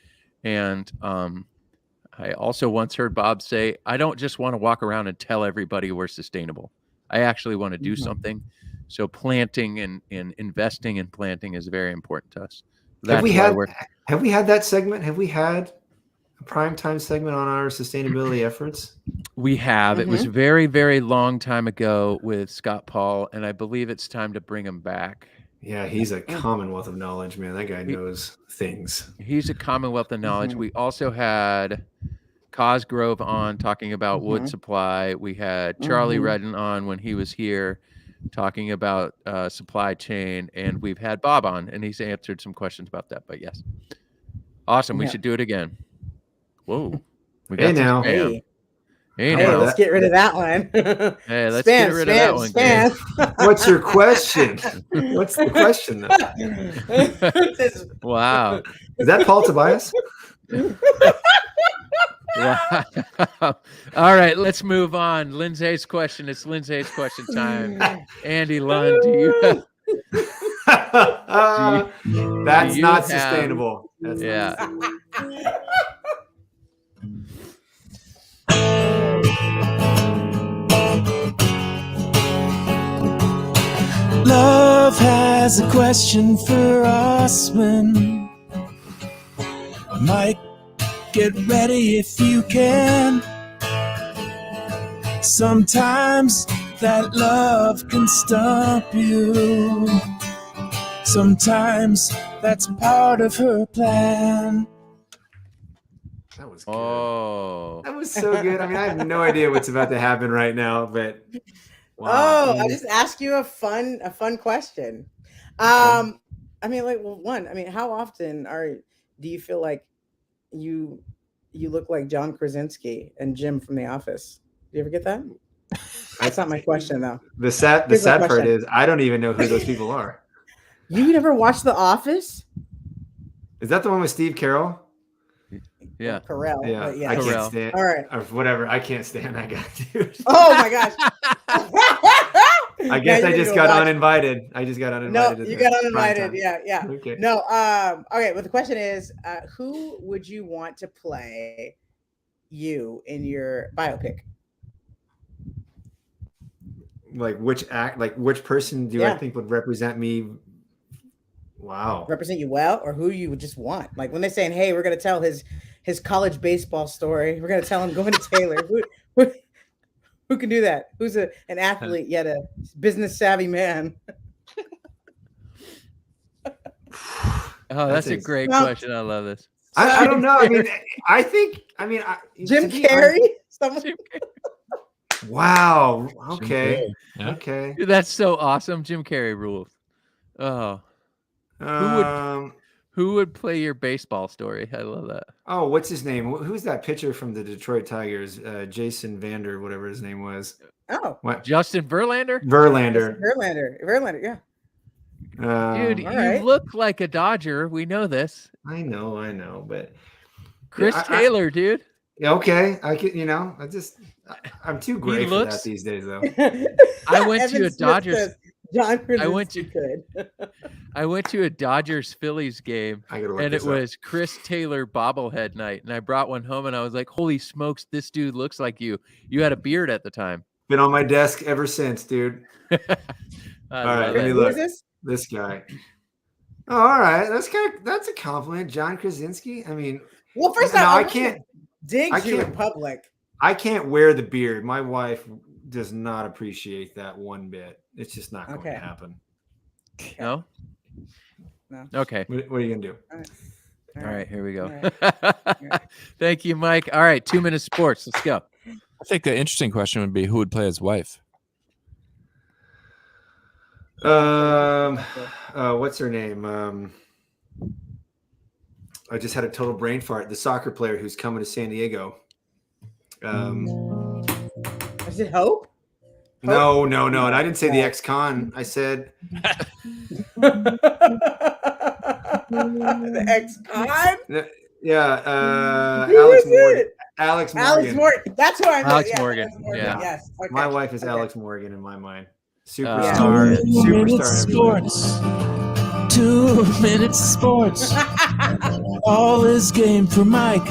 And I also once heard Bob say, I don't just want to walk around and tell everybody we're sustainable. I actually want to do something. So planting and investing in planting is very important to us. Have we had that segment? Have we had a primetime segment on our sustainability efforts? We have. It was a very, very long time ago with Scott Paul, and I believe it's time to bring him back. Yeah, he's a commonwealth of knowledge, man. That guy knows things. He's a commonwealth of knowledge. We also had Cosgrove on talking about wood supply. We had Charlie Redden on when he was here talking about supply chain, and we've had Bob on, and he's answered some questions about that. But yes, awesome. We should do it again. Whoa, we got now. Hey, let's get rid of that one. Hey, let's get rid of that one. What's your question? What's the question, though? Wow. Is that Paul Tobias? Wow. All right, let's move on. Lindsay's question. It's Lindsay's question time. Andy Lund, do you have... That's not sustainable. That's not sustainable. Love has a question for Ausman. Mike, get ready if you can. Sometimes that love can stump you. Sometimes that's part of her plan. That was good. Oh. That was so good. I mean, I have no idea what's about to happen right now, but wow. I just asked you a fun question. I mean, like, well, how often do you feel like you look like John Krasinski and Jim from The Office? Do you ever get that? That's not my question, though. The sad part is I don't even know who those people are. You never watched The Office? Is that the one with Steve Carell? Yeah. Carell. Yeah. Yeah. I can't stand. All right. Or whatever. I can't stand that guy, dude. Oh my gosh. I guess I just got uninvited. I just got uninvited. No, you got uninvited. Yeah. Okay. No. Okay. Well, the question is, who would you want to play you in your biopic? Like which person do I think would represent me? Wow. Represent you well, or who you would just want? Like when they're saying, "Hey, we're gonna tell his college baseball story. We're gonna tell him going to Taylor." Who can do that? Who's an athlete yet a business savvy man? Oh, that's a great question. I love this. I don't know. I mean, Jim Carrey. Wow. Okay. Okay. That's so awesome. Jim Carrey rules. Oh. Who would play your baseball story? I love that. Oh, what's his name? Who's that pitcher from the Detroit Tigers? Jason Vander, whatever his name was. Oh, what? Justin Verlander? Verlander, yeah. Dude, you look like a Dodger. We know this. I know, but Chris Taylor, dude. Okay, I can. I'm too great for that these days, though. I went to a Dodgers. I went to a Dodgers Phillies game, and it was Chris Taylor bobblehead night, and I brought one home, and I was like, "Holy smokes, this dude looks like you." You had a beard at the time. Been on my desk ever since, dude. All right, let me look. This guy. Oh, all right, that's a compliment, John Krasinski. I mean, well, first of all, I can't dig you in public. I can't wear the beard. My wife does not appreciate that one bit. It's just not going to happen. No. Okay. What are you gonna do? All right, here we go. Right. Thank you, Mike. All right, 2 minute sports. Let's go. I think the interesting question would be who would play his wife. What's her name? I just had a total brain fart. The soccer player who's coming to San Diego. Is it Hope? No, and I didn't say the ex-con. I said The ex-con? Who Alex is Morgan. it? Alex Alex Morgan. Morgan. That's who I meant. Alex Yes, Morgan. Alex Morgan. Yeah. Yes. Okay. My wife is Okay. Alex Morgan in my mind. Yeah. Superstar. 2 minutes Superstar. of sports. 2 minutes of sports. All is game for Mike.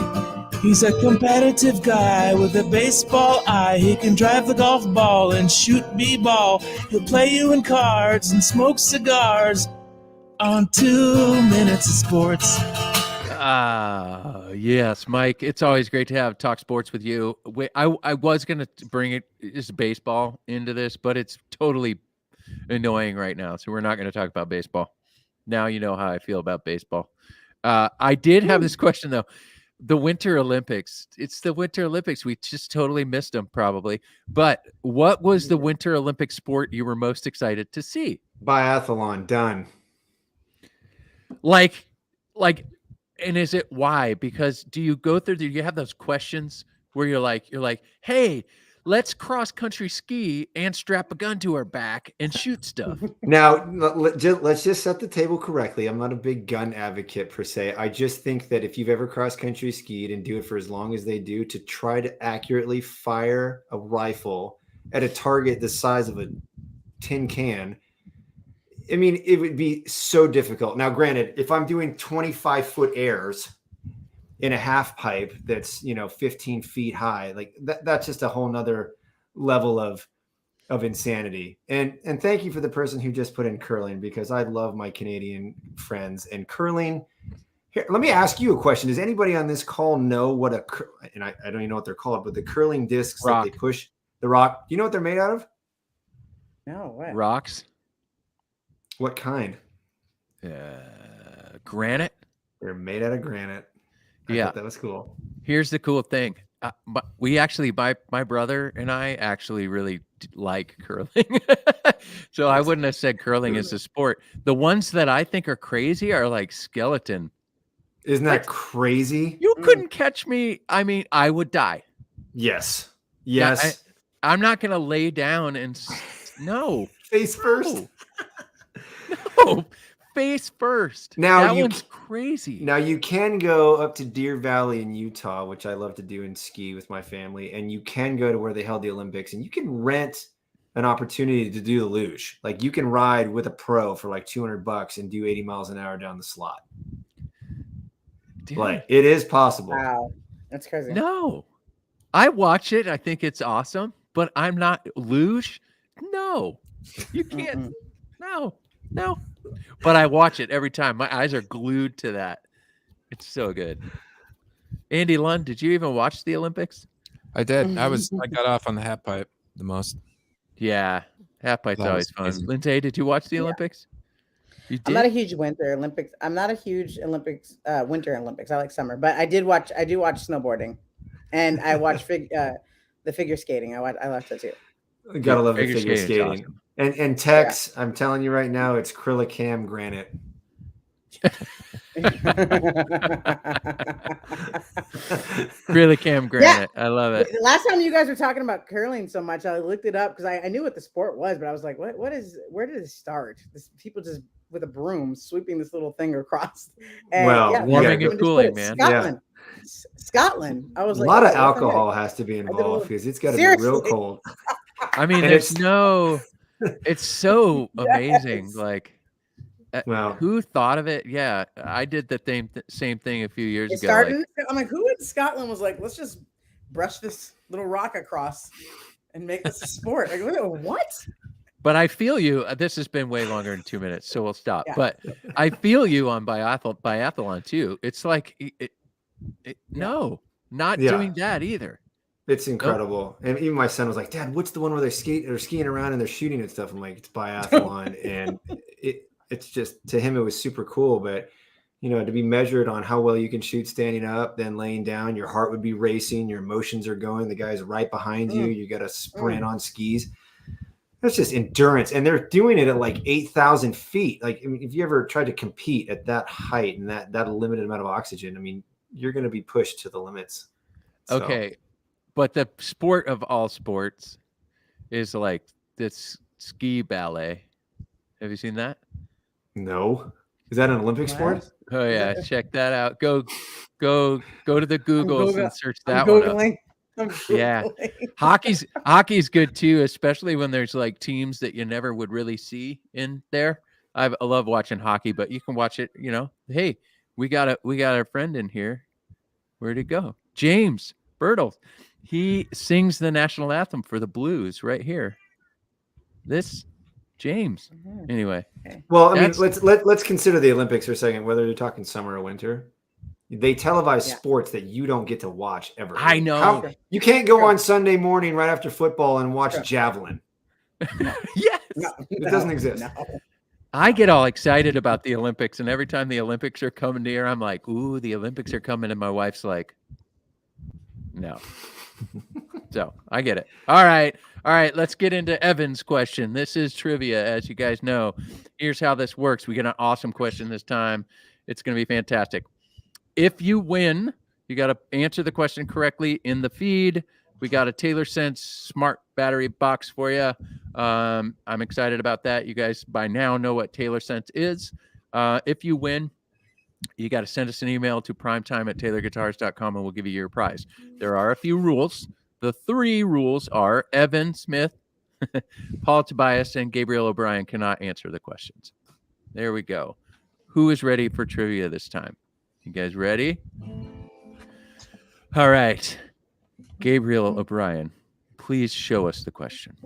He's a competitive guy with a baseball eye. He can drive the golf ball and shoot b-ball. He'll play you in cards and smoke cigars on 2 minutes of sports. Yes, Mike. It's always great to talk sports with you. I was gonna bring just baseball into this, but it's totally annoying right now, so we're not going to talk about baseball. Now you know how I feel about baseball. I did have this question though. The Winter Olympics. It's the Winter Olympics. We just totally missed them, probably. But what was the Winter Olympic sport you were most excited to see? Biathlon done. Like, and is it why? Because do you go through? Do you have those questions where you're like, hey, let's cross country ski and strap a gun to our back and shoot stuff? Now, let's just set the table correctly. I'm not a big gun advocate per se. I just think that if you've ever cross country skied and do it for as long as they do, to try to accurately fire a rifle at a target the size of a tin can, I mean, it would be so difficult. Now, granted, if I'm doing 25-foot airs in a half pipe that's 15 feet high, like that's just a whole nother level of insanity. And thank you for the person who just put in curling, because I love my Canadian friends and curling. Here, let me ask you a question. Does anybody on this call know what and I don't even know what they're called, but the curling discs that they push, the rock, do you know what they're made out of? No, what? Rocks. What kind? Granite. They're made out of granite. I thought that was cool. Here's the cool thing. We actually, my brother and I actually really like curling. So I wouldn't have said curling is a sport. The ones that I think are crazy are like skeleton. Isn't that crazy? You couldn't catch me. I mean, I would die. Yes. Yeah, I'm not going to lay down and no. Face first. No. Face first. Now that one's crazy. Now you can go up to Deer Valley in Utah, which I love to do and ski with my family. And you can go to where they held the Olympics, and you can rent an opportunity to do the luge. Like you can ride with a pro for like $200 and do 80 miles an hour down the slot. Dude. Like it is possible. Wow, that's crazy. No, I watch it. I think it's awesome, but I'm not luge. No, you can't. No. But I watch it every time. My eyes are glued to that. It's so good. Andy Lund, did you even watch the Olympics? I did. I got off on the half pipe the most. Yeah, half pipe's always fun. Amazing. Lindsay, did you watch the Olympics? You did? I'm not a huge Winter Olympics. I'm not a huge Winter Olympics. I like summer, but I do watch snowboarding, and I watch the figure skating. I watch that too. You gotta love the figure skating. Awesome. And Tex, yeah. I'm telling you right now, it's acrylic cam granite. Really, Cam Granite. Yeah. I love it. The last time you guys were talking about curling so much, I looked it up because I knew what the sport was, but I was like, where did it start? People just with a broom sweeping this little thing across. And warming and cooling, man. Scotland. I was like, a lot of alcohol has to be involved because it's got to be real cold. I mean, it's so amazing. Like, who thought of it? Yeah, I did the same thing a few years ago. I'm like, who in Scotland was like, let's just brush this little rock across and make this a sport? Like, what? But I feel you. This has been way longer than 2 minutes, so we'll stop. Yeah. But I feel you on biathlon too. It's like, not doing that either. It's incredible. Nope. And even my son was like, Dad, what's the one where they're skiing around and they're shooting and stuff? I'm like, it's biathlon. And it's just, to him, it was super cool. But, to be measured on how well you can shoot standing up, then laying down, your heart would be racing, your emotions are going, the guy's right behind you, you got to sprint on skis. That's just endurance. And they're doing it at like 8,000 feet. Like, I mean, if you ever tried to compete at that height and that limited amount of oxygen, I mean, you're going to be pushed to the limits. So. Okay. But the sport of all sports is like this ski ballet. Have you seen that? No. Is that an Olympic sport? Oh yeah, check that out. Go to the Googles and search that I'm one up. Googling. Yeah. Hockey's good too, especially when there's like teams that you never would really see in there. I love watching hockey, but you can watch it, hey, we got a friend in here. Where'd he go? James Bertles. He sings the national anthem for the Blues right here. This James. Anyway. Well, I mean, let's consider the Olympics for a second, whether you're talking summer or winter. They televise sports that you don't get to watch ever. I know. You can't go on Sunday morning right after football and watch javelin. Yes. It doesn't exist. No. I get all excited about the Olympics, and every time the Olympics are coming near, I'm like, ooh, the Olympics are coming, and my wife's like, no. So I get it. All right, let's get into Evan's question. This is trivia, as you guys know. Here's how this works. We get an awesome question this time. It's going to be fantastic. If you win, you got to answer the question correctly in the feed. We got a Taylor Sense smart battery box for you. I'm excited about that. You guys by now know what Taylor Sense is. If you win, you got to send us an email to primetime@taylorguitars.com and we'll give you your prize. There are a few rules. The 3 rules are Evan Smith, Paul Tobias, and Gabriel O'Brien cannot answer the questions. There we go. Who is ready for trivia this time? You guys ready? All right. Gabriel O'Brien, please show us the question.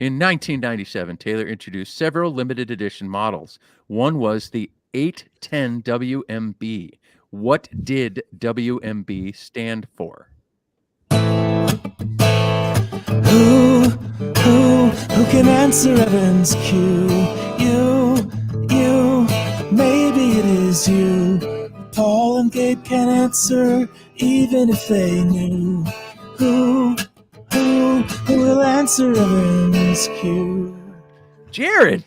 In 1997, Taylor introduced several limited edition models. One was the 810 WMB. What did WMB stand for? Who can answer Evan's cue? You, maybe it is you. Paul and Gabe can answer, even if they knew. Who will answer Evan's cue? Jared!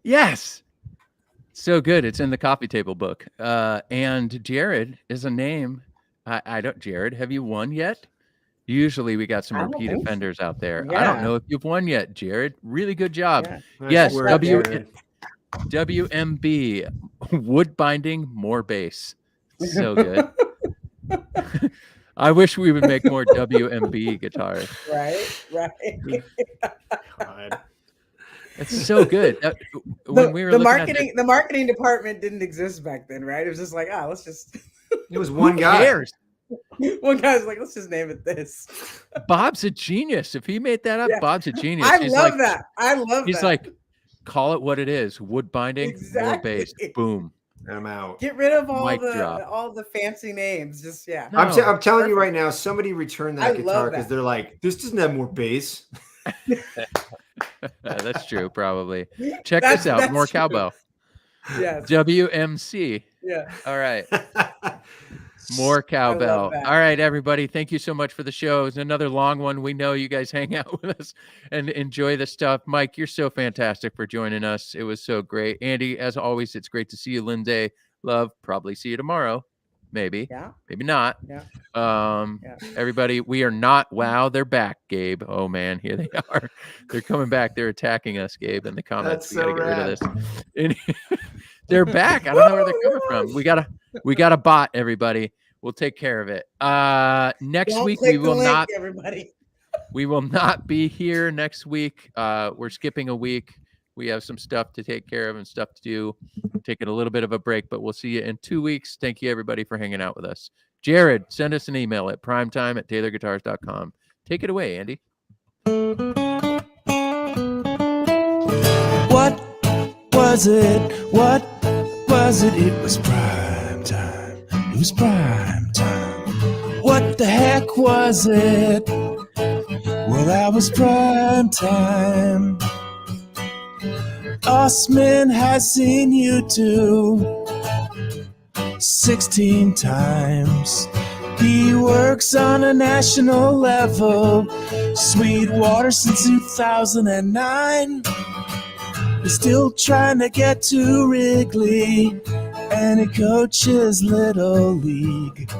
Yes! So good. It's in the coffee table book. And Jared is a name. Jared, have you won yet? Usually we got some repeat offenders out there. Yeah. I don't know if you've won yet, Jared. Really good job. Yeah. Yes, Jared. WMB, wood binding, more bass. So good. I wish we would make more WMB guitars. Right. God. It's so good. The marketing department didn't exist back then, right? It was just like, let's just. It was one guy. Cares? One guy's like, let's just name it this. Bob's a genius. If he made that up, Bob's a genius. I love that. He's like, call it what it is. Wood binding, more bass. Boom. I'm out. Get rid of all Mic drop. all the fancy names. Just No. I'm telling you right now, somebody returned that I guitar love because that. they're like, this doesn't have more bass. That's true, probably. Check this out. That's More true. cowbell. Yes. WMC. Yeah. All right. More cowbell. that. All right, everybody. Thank you so much for the show. It's another long one. We know you guys hang out with us and enjoy the stuff. Mike, you're so fantastic for joining us. It was so great. Andy, as always, it's great to see you. Lindsay, love. Probably see you tomorrow. Maybe. Yeah. Maybe not. Yeah. Everybody, we are not. Wow, they're back, Gabe. Oh man, here they are. They're coming back. They're attacking us, Gabe, in the comments. That's We gotta so get rid of this. They're back. I don't know where they're coming from. We got a bot, everybody. We'll take care of it. Next Don't week click we will the link, not. everybody. We will not be here next week. We're skipping a week. We have some stuff to take care of and stuff to do. Taking a little bit of a break, but we'll see you in 2 weeks. Thank you, everybody, for hanging out with us. Jared, send us an email at primetime@taylorguitars.com. Take it away, Andy. What was it? What was it? It was prime time. It was prime time. What the heck was it? Well, that was prime time. Osmond has seen you too 16 times. He works on a national level. Sweetwater since 2009. He's still trying to get to Wrigley. and he coaches Little League.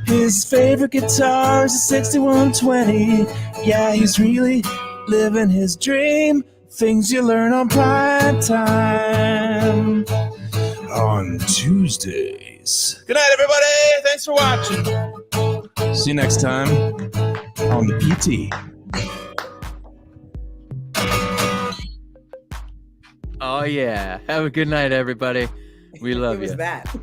His favorite guitar is a 6120. Yeah, he's really living his dream. Things you learn on prime time on Tuesdays. Good night, everybody. Thanks for watching. See you next time on the PT. Oh yeah. Have a good night, everybody. We love It was you. that.